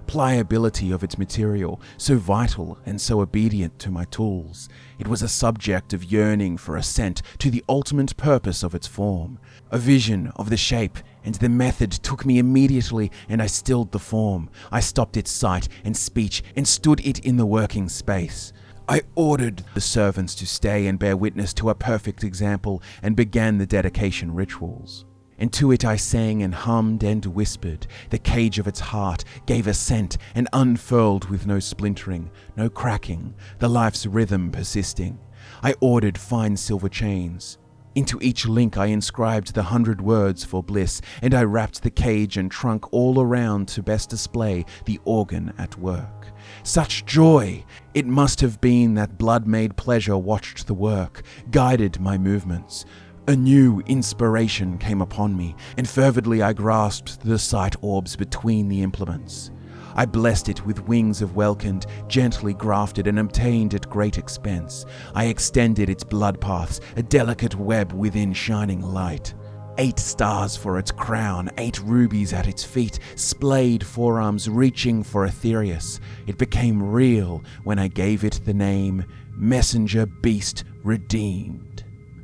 Pliability of its material, so vital and so obedient to my tools. It was a subject of yearning for assent to the ultimate purpose of its form. A vision of the shape and the method took me immediately, and I stilled the form. I stopped its sight and speech and stood it in the working space. I ordered the servants to stay and bear witness to a perfect example, and began the dedication rituals. And to it I sang and hummed and whispered. The cage of its heart gave assent and unfurled with no splintering, no cracking, the life's rhythm persisting. I ordered fine silver chains. Into each link I inscribed the 100 words for bliss, and I wrapped the cage and trunk all around to best display the organ at work. Such joy! It must have been that Blood-Made-Pleasure watched the work, guided my movements. A new inspiration came upon me, and fervidly I grasped the sight orbs between the implements. I blessed it with wings of welkind, gently grafted and obtained at great expense. I extended its blood paths, a delicate web within shining light. 8 stars for its crown, 8 rubies at its feet, splayed forearms reaching for Aetherius. It became real when I gave it the name Messenger Beast Redeemed.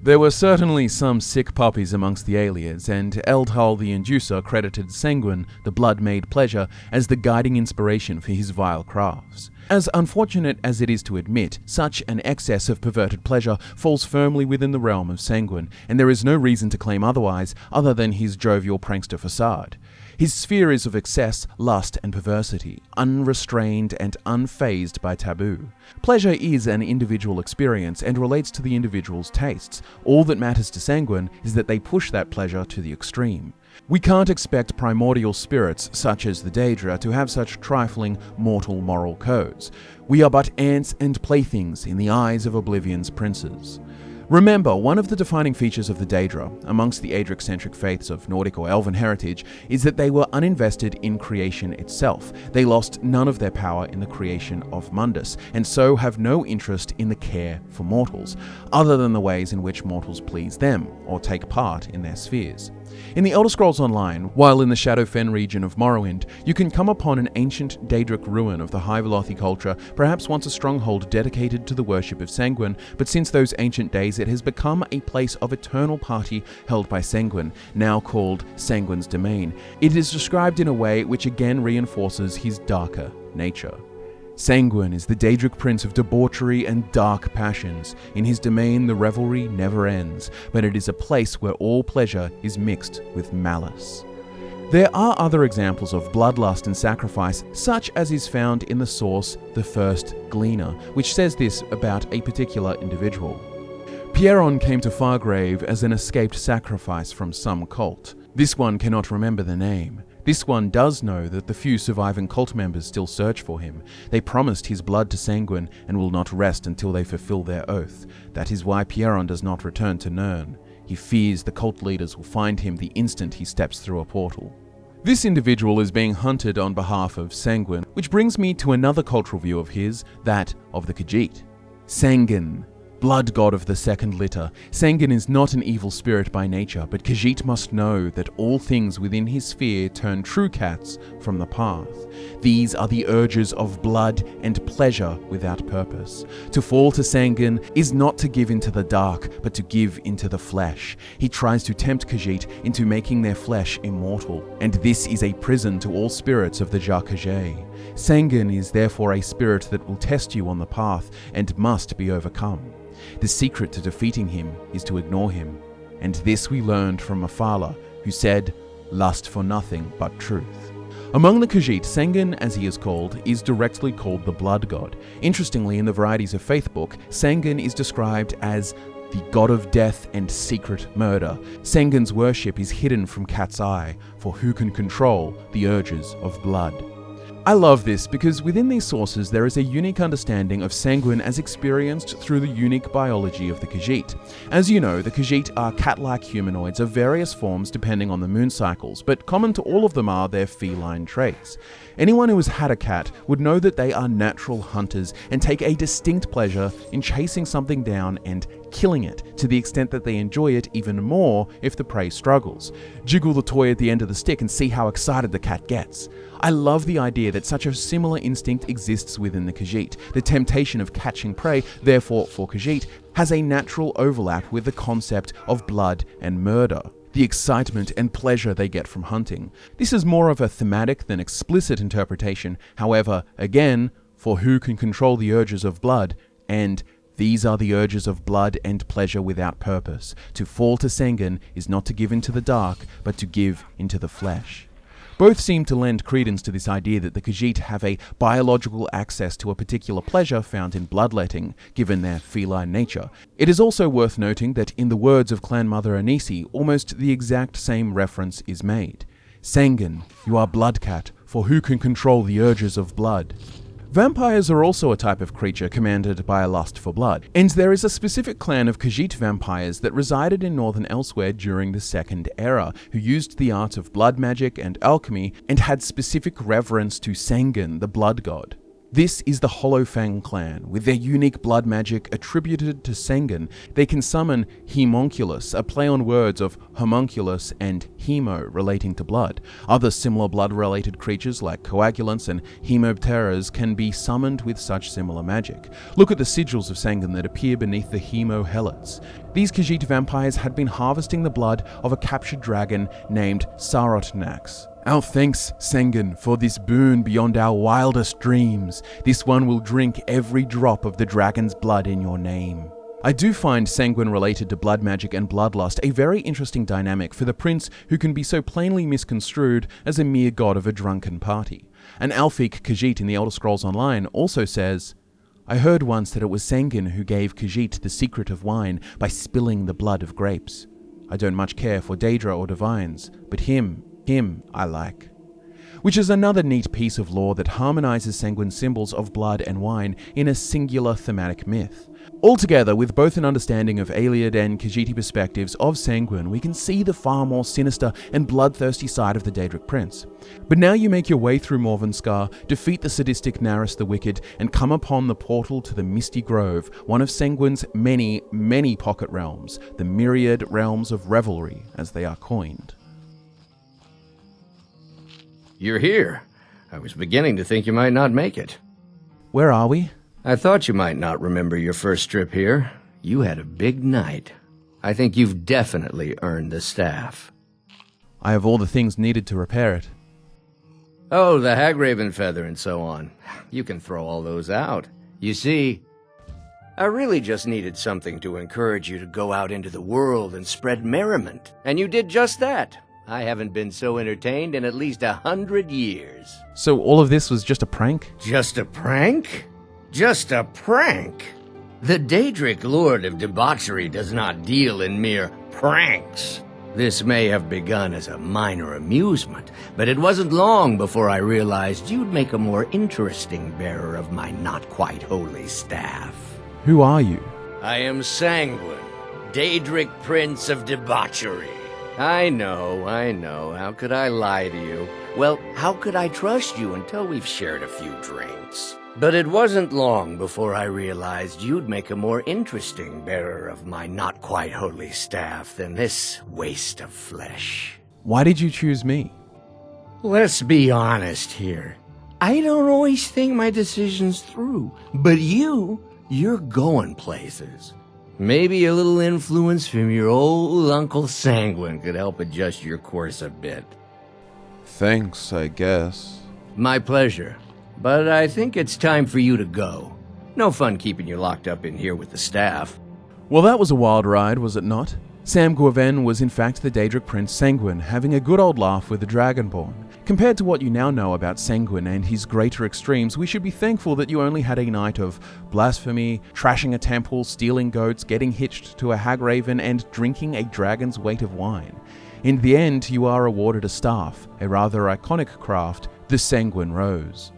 There were certainly some sick puppies amongst the Ayleids, and Eldhal the Inducer credited Sanguine, the Blood-Made-Pleasure, as the guiding inspiration for his vile crafts. As unfortunate as it is to admit, such an excess of perverted pleasure falls firmly within the realm of Sanguine, and there is no reason to claim otherwise other than his jovial prankster facade. His sphere is of excess, lust, and perversity, unrestrained and unfazed by taboo. Pleasure is an individual experience and relates to the individual's tastes. All that matters to Sanguine is that they push that pleasure to the extreme. We can't expect primordial spirits, such as the Daedra, to have such trifling, mortal moral codes. We are but ants and playthings in the eyes of Oblivion's princes. Remember, one of the defining features of the Daedra, amongst the Daedric-centric faiths of Nordic or Elven heritage, is that they were uninvested in creation itself. They lost none of their power in the creation of Mundus, and so have no interest in the care for mortals, other than the ways in which mortals please them, or take part in their spheres. In the Elder Scrolls Online, while in the Shadowfen region of Morrowind, you can come upon an ancient Daedric ruin of the High Velothi culture, perhaps once a stronghold dedicated to the worship of Sanguine, but since those ancient days it has become a place of eternal party held by Sanguine, now called Sanguine's Domain. It is described in a way which again reinforces his darker nature. Sanguine is the Daedric prince of debauchery and dark passions. In his domain the revelry never ends, but it is a place where all pleasure is mixed with malice. There are other examples of bloodlust and sacrifice, such as is found in the source The First Gleaner, which says this about a particular individual. Pierron came to Fargrave as an escaped sacrifice from some cult. This one cannot remember the name. This one does know that the few surviving cult members still search for him. They promised his blood to Sanguine and will not rest until they fulfill their oath. That is why Pierron does not return to Nirn. He fears the cult leaders will find him the instant he steps through a portal. This individual is being hunted on behalf of Sanguine, which brings me to another cultural view of his, that of the Khajiit. Sanguine, blood god of the second litter. Sanguine is not an evil spirit by nature, but Khajiit must know that all things within his sphere turn true cats from the path. These are the urges of blood and pleasure without purpose. To fall to Sanguine is not to give into the dark, but to give into the flesh. He tries to tempt Khajiit into making their flesh immortal, and this is a prison to all spirits of the Jar'Khaget. Sanguine is therefore a spirit that will test you on the path and must be overcome. The secret to defeating him is to ignore him, and this we learned from Mafala, who said, "Lust for nothing but truth." Among the Khajiit, Sanguine, as he is called, is directly called the Blood God. Interestingly, in the Varieties of Faith book, Sanguine is described as the god of death and secret murder. Sanguine's worship is hidden from cat's eye, for who can control the urges of blood? I love this because within these sources there is a unique understanding of Sanguine as experienced through the unique biology of the Khajiit. As you know, the Khajiit are cat-like humanoids of various forms depending on the moon cycles, but common to all of them are their feline traits. Anyone who has had a cat would know that they are natural hunters and take a distinct pleasure in chasing something down and killing it, to the extent that they enjoy it even more if the prey struggles. Jiggle the toy at the end of the stick and see how excited the cat gets. I love the idea that such a similar instinct exists within the Khajiit. The temptation of catching prey, therefore for Khajiit, has a natural overlap with the concept of blood and murder. The excitement and pleasure they get from hunting. This is more of a thematic than explicit interpretation. However, again, for who can control the urges of blood, and these are the urges of blood and pleasure without purpose. To fall to Sanguine is not to give into the dark, but to give into the flesh. Both seem to lend credence to this idea that the Khajiit have a biological access to a particular pleasure found in bloodletting, given their feline nature. It is also worth noting that in the words of Clan Mother Anisi, almost the exact same reference is made. Sanguine, you are blood cat, for who can control the urges of blood? Vampires are also a type of creature commanded by a lust for blood, and there is a specific clan of Khajiit vampires that resided in northern Elsewhere during the Second Era, who used the art of blood magic and alchemy and had specific reverence to Sanguine, the blood god. This is the Hollowfang clan. With their unique blood magic attributed to Sanguine, they can summon Homunculus, a play on words of homunculus and hemo relating to blood. Other similar blood-related creatures like coagulants and hemopteras can be summoned with such similar magic. Look at the sigils of Sanguine that appear beneath the hemo-helots. These Khajiit vampires had been harvesting the blood of a captured dragon named Sarotnax. Our thanks, Sanguine, for this boon beyond our wildest dreams. This one will drink every drop of the dragon's blood in your name. I do find Sanguine related to blood magic and bloodlust a very interesting dynamic for the prince who can be so plainly misconstrued as a mere god of a drunken party. An Alfiq Khajiit in the Elder Scrolls Online also says, I heard once that it was Sanguine who gave Khajiit the secret of wine by spilling the blood of grapes. I don't much care for Daedra or divines, but him I like. which is another neat piece of lore that harmonizes Sanguine symbols of blood and wine in a singular thematic myth. Altogether, with both an understanding of Ayleid and Khajiit perspectives of Sanguine, we can see the far more sinister and bloodthirsty side of the Daedric Prince. But now you make your way through Morvunskar, defeat the sadistic Naris the Wicked, and come upon the portal to the Misty Grove, one of Sanguine's many, many pocket realms, the Myriad realms of Revelry, as they are coined. You're here. I was beginning to think you might not make it. Where are we? I thought you might not remember your first trip here. You had a big night. I think you've definitely earned the staff. I have all the things needed to repair it. Oh, the Hagraven feather and so on. You can throw all those out. You see, I really just needed something to encourage you to go out into the world and spread merriment. And you did just that. I haven't been so entertained in at least 100 years. So all of this was just a prank? Just a prank? Just a prank? The Daedric Lord of Debauchery does not deal in mere pranks. This may have begun as a minor amusement, but it wasn't long before I realized you'd make a more interesting bearer of my not-quite-holy staff. Who are you? I am Sanguine, Daedric Prince of Debauchery. I know. How could I lie to you? Well, how could I trust you until we've shared a few drinks? But it wasn't long before I realized you'd make a more interesting bearer of my not-quite-holy staff than this waste of flesh. Why did you choose me? Let's be honest here. I don't always think my decisions through, but you're going places. Maybe a little influence from your old Uncle Sanguine could help adjust your course a bit. Thanks, I guess. My pleasure. But I think it's time for you to go. No fun keeping you locked up in here with the staff. Well, that was a wild ride, was it not? Sam Guevenne was in fact the Daedric Prince Sanguine, having a good old laugh with the Dragonborn. Compared to what you now know about Sanguine and his greater extremes, we should be thankful that you only had a night of blasphemy, trashing a temple, stealing goats, getting hitched to a hagraven, and drinking a dragon's weight of wine. In the end, you are awarded a staff, a rather iconic craft, the Sanguine Rose.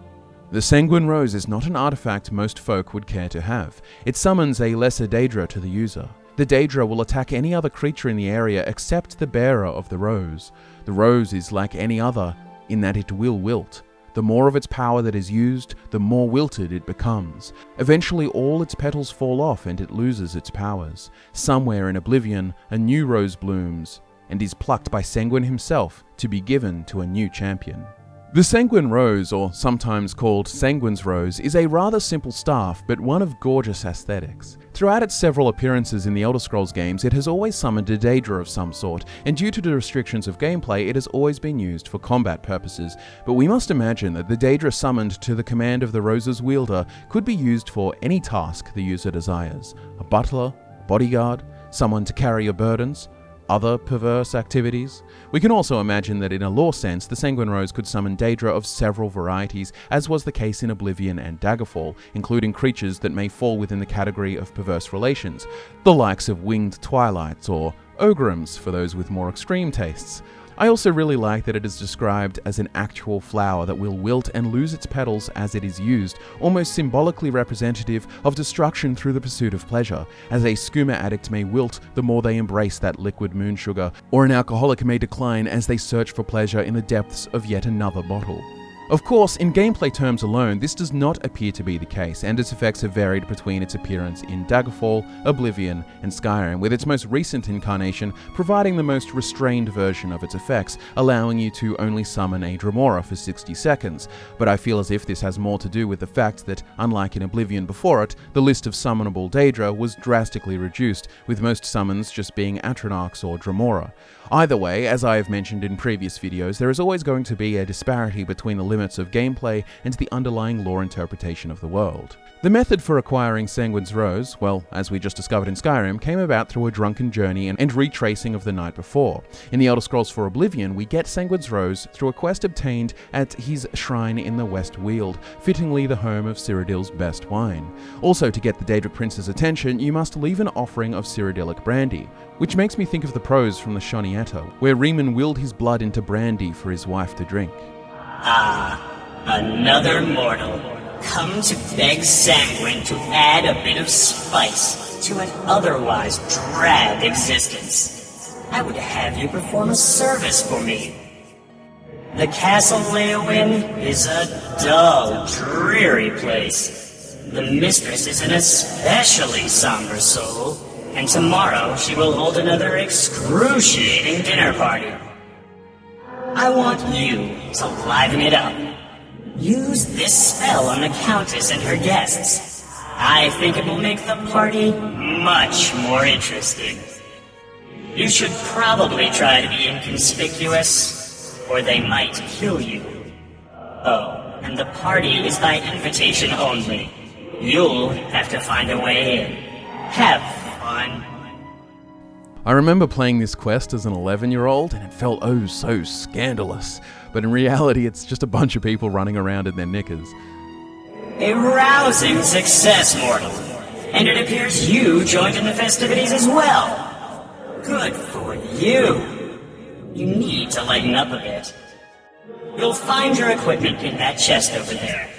The Sanguine Rose is not an artifact most folk would care to have. It summons a lesser Daedra to the user. The Daedra will attack any other creature in the area except the bearer of the rose. The rose is like any other in that it will wilt. The more of its power that is used, the more wilted it becomes. Eventually all its petals fall off and it loses its powers. Somewhere in Oblivion, a new rose blooms and is plucked by Sanguine himself to be given to a new champion. The Sanguine Rose, or sometimes called Sanguine's Rose, is a rather simple staff, but one of gorgeous aesthetics. Throughout its several appearances in the Elder Scrolls games, it has always summoned a Daedra of some sort, and due to the restrictions of gameplay, it has always been used for combat purposes. But we must imagine that the Daedra summoned to the command of the Rose's wielder could be used for any task the user desires. A butler, a bodyguard, someone to carry your burdens, other perverse activities. We can also imagine that in a lore sense, the Sanguine Rose could summon Daedra of several varieties, as was the case in Oblivion and Daggerfall, including creatures that may fall within the category of perverse relations, the likes of winged twilights or ogrims for those with more extreme tastes. I also really like that it is described as an actual flower that will wilt and lose its petals as it is used, almost symbolically representative of destruction through the pursuit of pleasure, as a skooma addict may wilt the more they embrace that liquid moon sugar, or an alcoholic may decline as they search for pleasure in the depths of yet another bottle. Of course, in gameplay terms alone, this does not appear to be the case, and its effects have varied between its appearance in Daggerfall, Oblivion, and Skyrim, with its most recent incarnation providing the most restrained version of its effects, allowing you to only summon a Dremora for 60 seconds. But I feel as if this has more to do with the fact that, unlike in Oblivion before it, the list of summonable Daedra was drastically reduced, with most summons just being Atronachs or Dremora. Either way, as I have mentioned in previous videos, there is always going to be a disparity between the limits of gameplay and the underlying lore interpretation of the world. The method for acquiring Sanguine's Rose, well, as we just discovered in Skyrim, came about through a drunken journey and retracing of the night before. In the Elder Scrolls IV Oblivion, we get Sanguine's Rose through a quest obtained at his shrine in the West Weald, fittingly the home of Cyrodiil's best wine. Also, to get the Daedric Prince's attention, you must leave an offering of Cyrodiilic brandy, which makes me think of the prose from the Shonni-etta, where Reman willed his blood into brandy for his wife to drink. Another mortal, come to beg Sanguine to add a bit of spice to an otherwise drab existence. I would have you perform a service for me. The Castle Leowyn is a dull, dreary place. The mistress is an especially somber soul, and tomorrow she will hold another excruciating dinner party. I want you to liven it up. Use this spell on the Countess and her guests. I think it will make the party much more interesting. You should probably try to be inconspicuous, or they might kill you. Oh, and the party is by invitation only. You'll have to find a way in. Have fun. I remember playing this quest as an 11-year-old, and it felt oh so scandalous. But in reality, it's just a bunch of people running around in their knickers. A rousing success, mortal. And it appears you joined in the festivities as well. Good for you. You need to lighten up a bit. You'll find your equipment in that chest over there.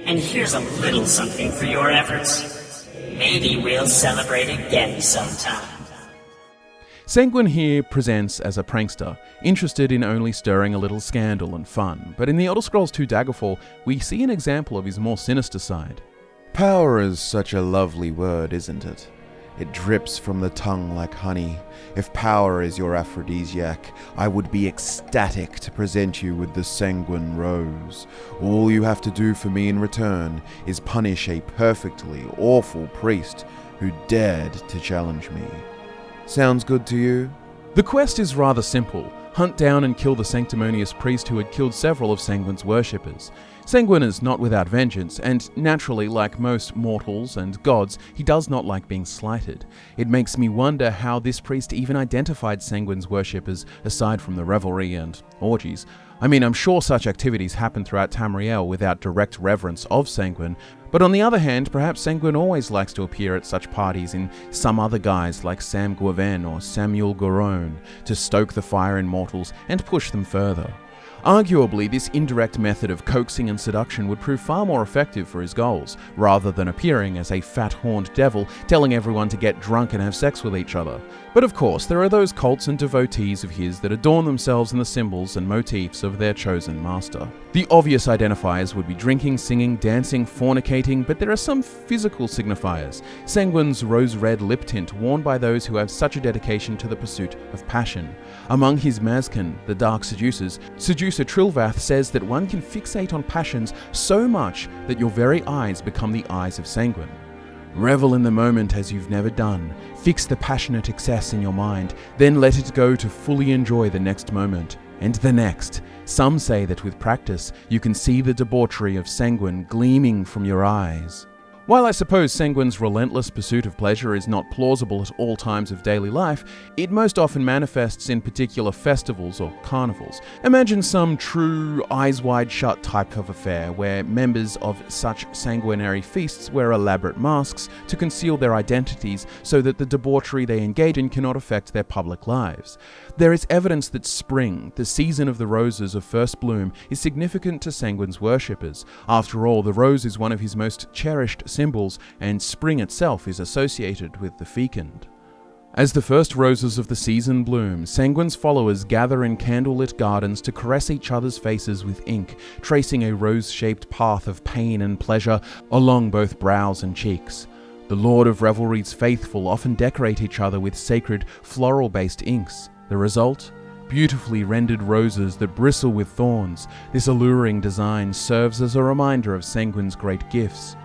And here's a little something for your efforts. Maybe we'll celebrate again sometime. Sanguine here presents as a prankster, interested in only stirring a little scandal and fun, but in the Elder Scrolls II Daggerfall, we see an example of his more sinister side. Power is such a lovely word, isn't it? It drips from the tongue like honey. If power is your aphrodisiac, I would be ecstatic to present you with the Sanguine Rose. All you have to do for me in return is punish a perfectly awful priest who dared to challenge me. Sounds good to you? The quest is rather simple. Hunt down and kill the sanctimonious priest who had killed several of Sanguine's worshippers. Sanguine is not without vengeance, and naturally, like most mortals and gods, he does not like being slighted. It makes me wonder how this priest even identified Sanguine's worshippers, aside from the revelry and orgies. I mean, I'm sure such activities happen throughout Tamriel without direct reverence of Sanguine, but on the other hand, perhaps Sanguine always likes to appear at such parties in some other guise like Sam Guevenne or Samuel Garone to stoke the fire in mortals and push them further. Arguably, this indirect method of coaxing and seduction would prove far more effective for his goals, rather than appearing as a fat-horned devil telling everyone to get drunk and have sex with each other. But of course, there are those cults and devotees of his that adorn themselves in the symbols and motifs of their chosen master. The obvious identifiers would be drinking, singing, dancing, fornicating, but there are some physical signifiers. Sanguine's rose-red lip tint worn by those who have such a dedication to the pursuit of passion. Among his Mazkin, the Dark Seducers, Seducer Trilvath says that one can fixate on passions so much that your very eyes become the eyes of Sanguine. Revel in the moment as you've never done. Fix the passionate excess in your mind, then let it go to fully enjoy the next moment, and the next. Some say that with practice, you can see the debauchery of Sanguine gleaming from your eyes. While I suppose Sanguine's relentless pursuit of pleasure is not plausible at all times of daily life, it most often manifests in particular festivals or carnivals. Imagine some true eyes wide shut type of affair where members of such sanguinary feasts wear elaborate masks to conceal their identities so that the debauchery they engage in cannot affect their public lives. There is evidence that spring, the season of the roses of first bloom, is significant to Sanguine's worshippers. After all, the rose is one of his most cherished symbols, and spring itself is associated with the fecund. As the first roses of the season bloom, Sanguine's followers gather in candlelit gardens to caress each other's faces with ink, tracing a rose-shaped path of pain and pleasure along both brows and cheeks. The Lord of Revelry's faithful often decorate each other with sacred, floral-based inks. The result? Beautifully rendered roses that bristle with thorns. This alluring design serves as a reminder of Sanguine's great gifts,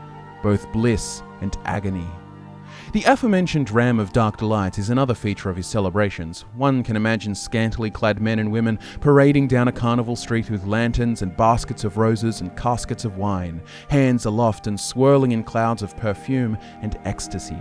both bliss and agony. The aforementioned Ram of Dark Delight is another feature of his celebrations. One can imagine scantily clad men and women parading down a carnival street with lanterns and baskets of roses and caskets of wine, hands aloft and swirling in clouds of perfume and ecstasy.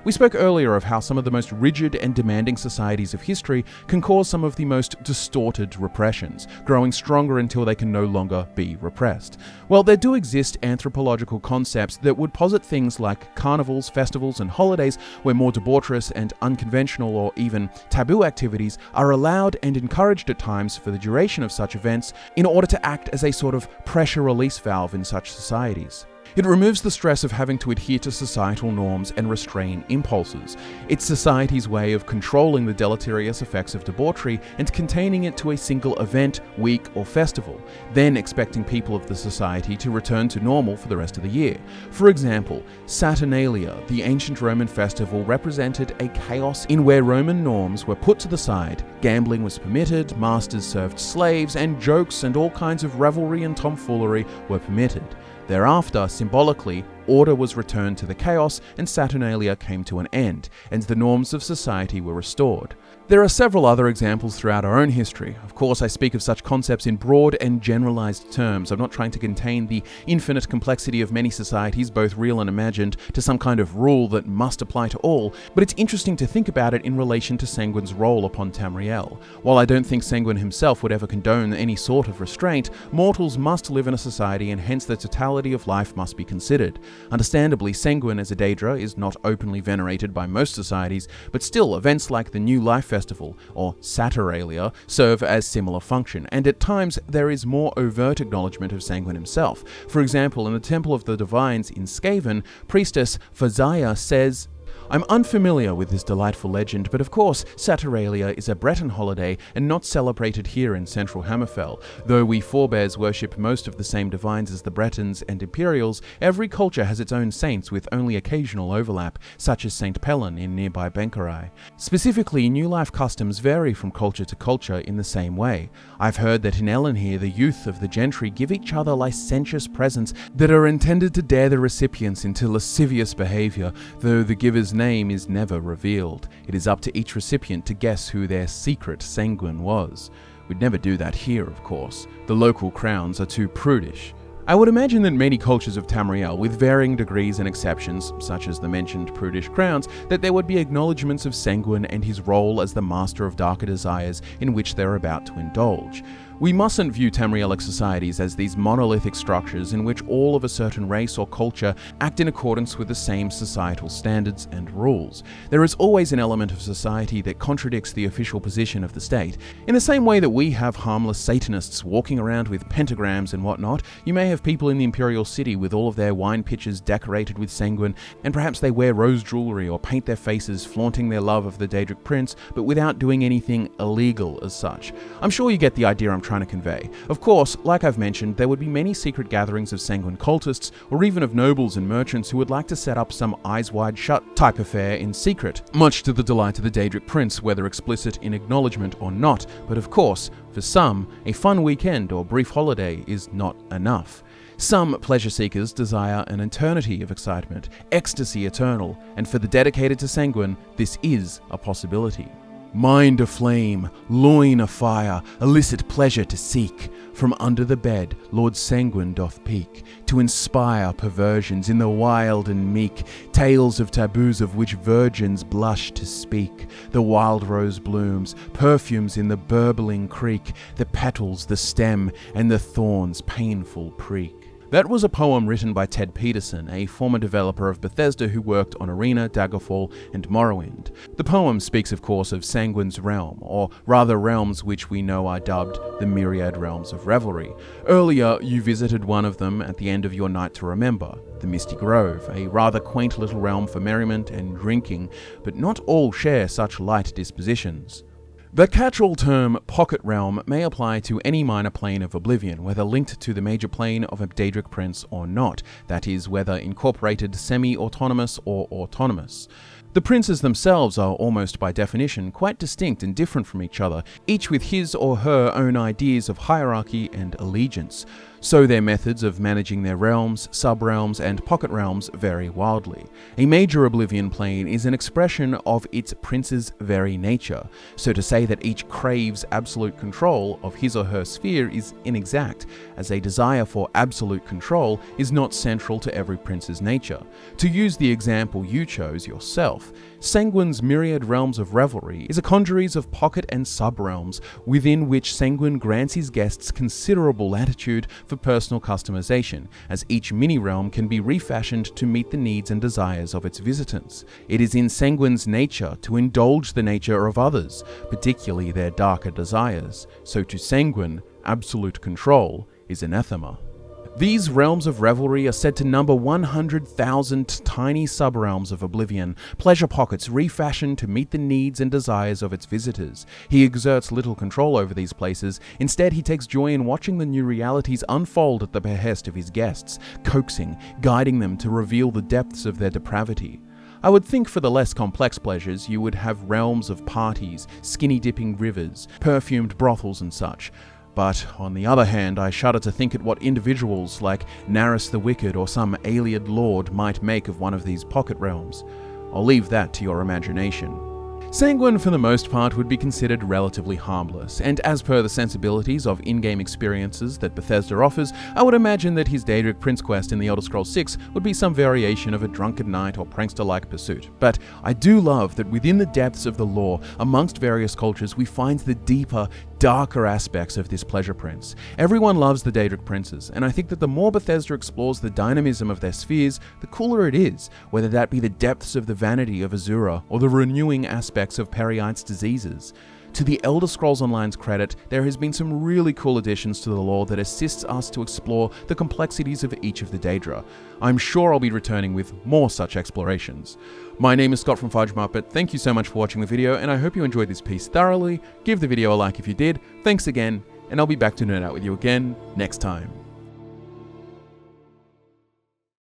We spoke earlier of how some of the most rigid and demanding societies of history can cause some of the most distorted repressions, growing stronger until they can no longer be repressed. Well, there do exist anthropological concepts that would posit things like carnivals, festivals, and holidays where more debaucherous and unconventional or even taboo activities are allowed and encouraged at times for the duration of such events in order to act as a sort of pressure release valve in such societies. It removes the stress of having to adhere to societal norms and restrain impulses. It's society's way of controlling the deleterious effects of debauchery and containing it to a single event, week, or festival, then expecting people of the society to return to normal for the rest of the year. For example, Saturnalia, the ancient Roman festival, represented a chaos in where Roman norms were put to the side, gambling was permitted, masters served slaves, and jokes and all kinds of revelry and tomfoolery were permitted. Thereafter, symbolically, order was returned to the chaos and Saturnalia came to an end, and the norms of society were restored. There are several other examples throughout our own history. Of course, I speak of such concepts in broad and generalized terms. I'm not trying to contain the infinite complexity of many societies, both real and imagined, to some kind of rule that must apply to all, but it's interesting to think about it in relation to Sanguine's role upon Tamriel. While I don't think Sanguine himself would ever condone any sort of restraint, mortals must live in a society and hence the totality of life must be considered. Understandably, Sanguine as a Daedra is not openly venerated by most societies, but still events like the New Life Festival, or Saturnalia, serve as similar function, and at times there is more overt acknowledgement of Sanguine himself. For example, in the Temple of the Divines in Skaven, priestess Fazaya says, "I'm unfamiliar with this delightful legend, but of course, Saturnalia is a Breton holiday and not celebrated here in central Hammerfell. Though we forebears worship most of the same divines as the Bretons and Imperials, every culture has its own saints with only occasional overlap, such as Saint Pelin in nearby Benkarai. Specifically, New Life customs vary from culture to culture in the same way. I've heard that in Elenhir, the youth of the gentry give each other licentious presents that are intended to dare the recipients into lascivious behavior, though the giver's name is never revealed. It is up to each recipient to guess who their secret Sanguine was. We'd never do that here, of course. The local crowns are too prudish." I would imagine that many cultures of Tamriel, with varying degrees and exceptions, such as the mentioned prudish crowns, that there would be acknowledgements of Sanguine and his role as the master of darker desires in which they're about to indulge. We mustn't view Tamrielic societies as these monolithic structures in which all of a certain race or culture act in accordance with the same societal standards and rules. There is always an element of society that contradicts the official position of the state. In the same way that we have harmless Satanists walking around with pentagrams and whatnot, you may have people in the Imperial City with all of their wine pitchers decorated with Sanguine, and perhaps they wear rose jewelry or paint their faces flaunting their love of the Daedric prince, but without doing anything illegal as such. I'm sure you get the idea I'm trying to convey. Of course, like I've mentioned, there would be many secret gatherings of Sanguine cultists, or even of nobles and merchants who would like to set up some eyes wide shut type affair in secret, much to the delight of the Daedric prince, whether explicit in acknowledgement or not. But of course, for some, a fun weekend or brief holiday is not enough. Some pleasure seekers desire an eternity of excitement, ecstasy eternal, and for the dedicated to Sanguine, this is a possibility. Mind aflame, loin afire, illicit pleasure to seek. From under the bed, Lord Sanguine doth peek, to inspire perversions in the wild and meek, tales of taboos of which virgins blush to speak. The wild rose blooms, perfumes in the burbling creek, the petals, the stem, and the thorns painful preek. That was a poem written by Ted Peterson, a former developer of Bethesda who worked on Arena, Daggerfall, and Morrowind. The poem speaks, of course, of Sanguine's realm, or rather realms which we know are dubbed the Myriad realms of Revelry. Earlier, you visited one of them at the end of your Night to Remember, the Misty Grove, a rather quaint little realm for merriment and drinking, but not all share such light dispositions. The catch-all term Pocket Realm may apply to any minor plane of Oblivion, whether linked to the major plane of a Daedric prince or not, that is, whether incorporated semi-autonomous or autonomous. The princes themselves are almost by definition quite distinct and different from each other, each with his or her own ideas of hierarchy and allegiance. so their methods of managing their realms, sub-realms, and pocket realms vary wildly. A major Oblivion plane is an expression of its prince's very nature, so to say that each craves absolute control of his or her sphere is inexact, as a desire for absolute control is not central to every prince's nature. To use the example you chose yourself, Sanguine's myriad realms of revelry is a congeries of pocket and sub-realms within which Sanguine grants his guests considerable latitude for personal customization, as each mini-realm can be refashioned to meet the needs and desires of its visitants. It is in Sanguine's nature to indulge the nature of others, particularly their darker desires, so to Sanguine, absolute control is anathema. These realms of revelry are said to number 100,000 tiny sub-realms of Oblivion, pleasure pockets refashioned to meet the needs and desires of its visitors. He exerts little control over these places. Instead, he takes joy in watching the new realities unfold at the behest of his guests, coaxing, guiding them to reveal the depths of their depravity. I would think for the less complex pleasures, you would have realms of parties, skinny-dipping rivers, perfumed brothels and such. But, on the other hand, I shudder to think at what individuals like Naris the Wicked or some Ayleid lord might make of one of these pocket realms. I'll leave that to your imagination. Sanguine, for the most part, would be considered relatively harmless, and as per the sensibilities of in-game experiences that Bethesda offers, I would imagine that his Daedric Prince quest in The Elder Scrolls VI would be some variation of a drunken knight or prankster-like pursuit. But I do love that within the depths of the lore, amongst various cultures, we find the deeper, darker aspects of this pleasure prince. Everyone loves the Daedric princes, and I think that the more Bethesda explores the dynamism of their spheres, the cooler it is, whether that be the depths of the vanity of Azura or the renewing aspects of Periite's diseases. To the Elder Scrolls Online's credit, there has been some really cool additions to the lore that assists us to explore the complexities of each of the Daedra. I'm sure I'll be returning with more such explorations. My name is Scott from Fudge Muppet. Thank you so much for watching the video, and I hope you enjoyed this piece thoroughly. Give the video a like if you did. Thanks again, and I'll be back to nerd out with you again next time.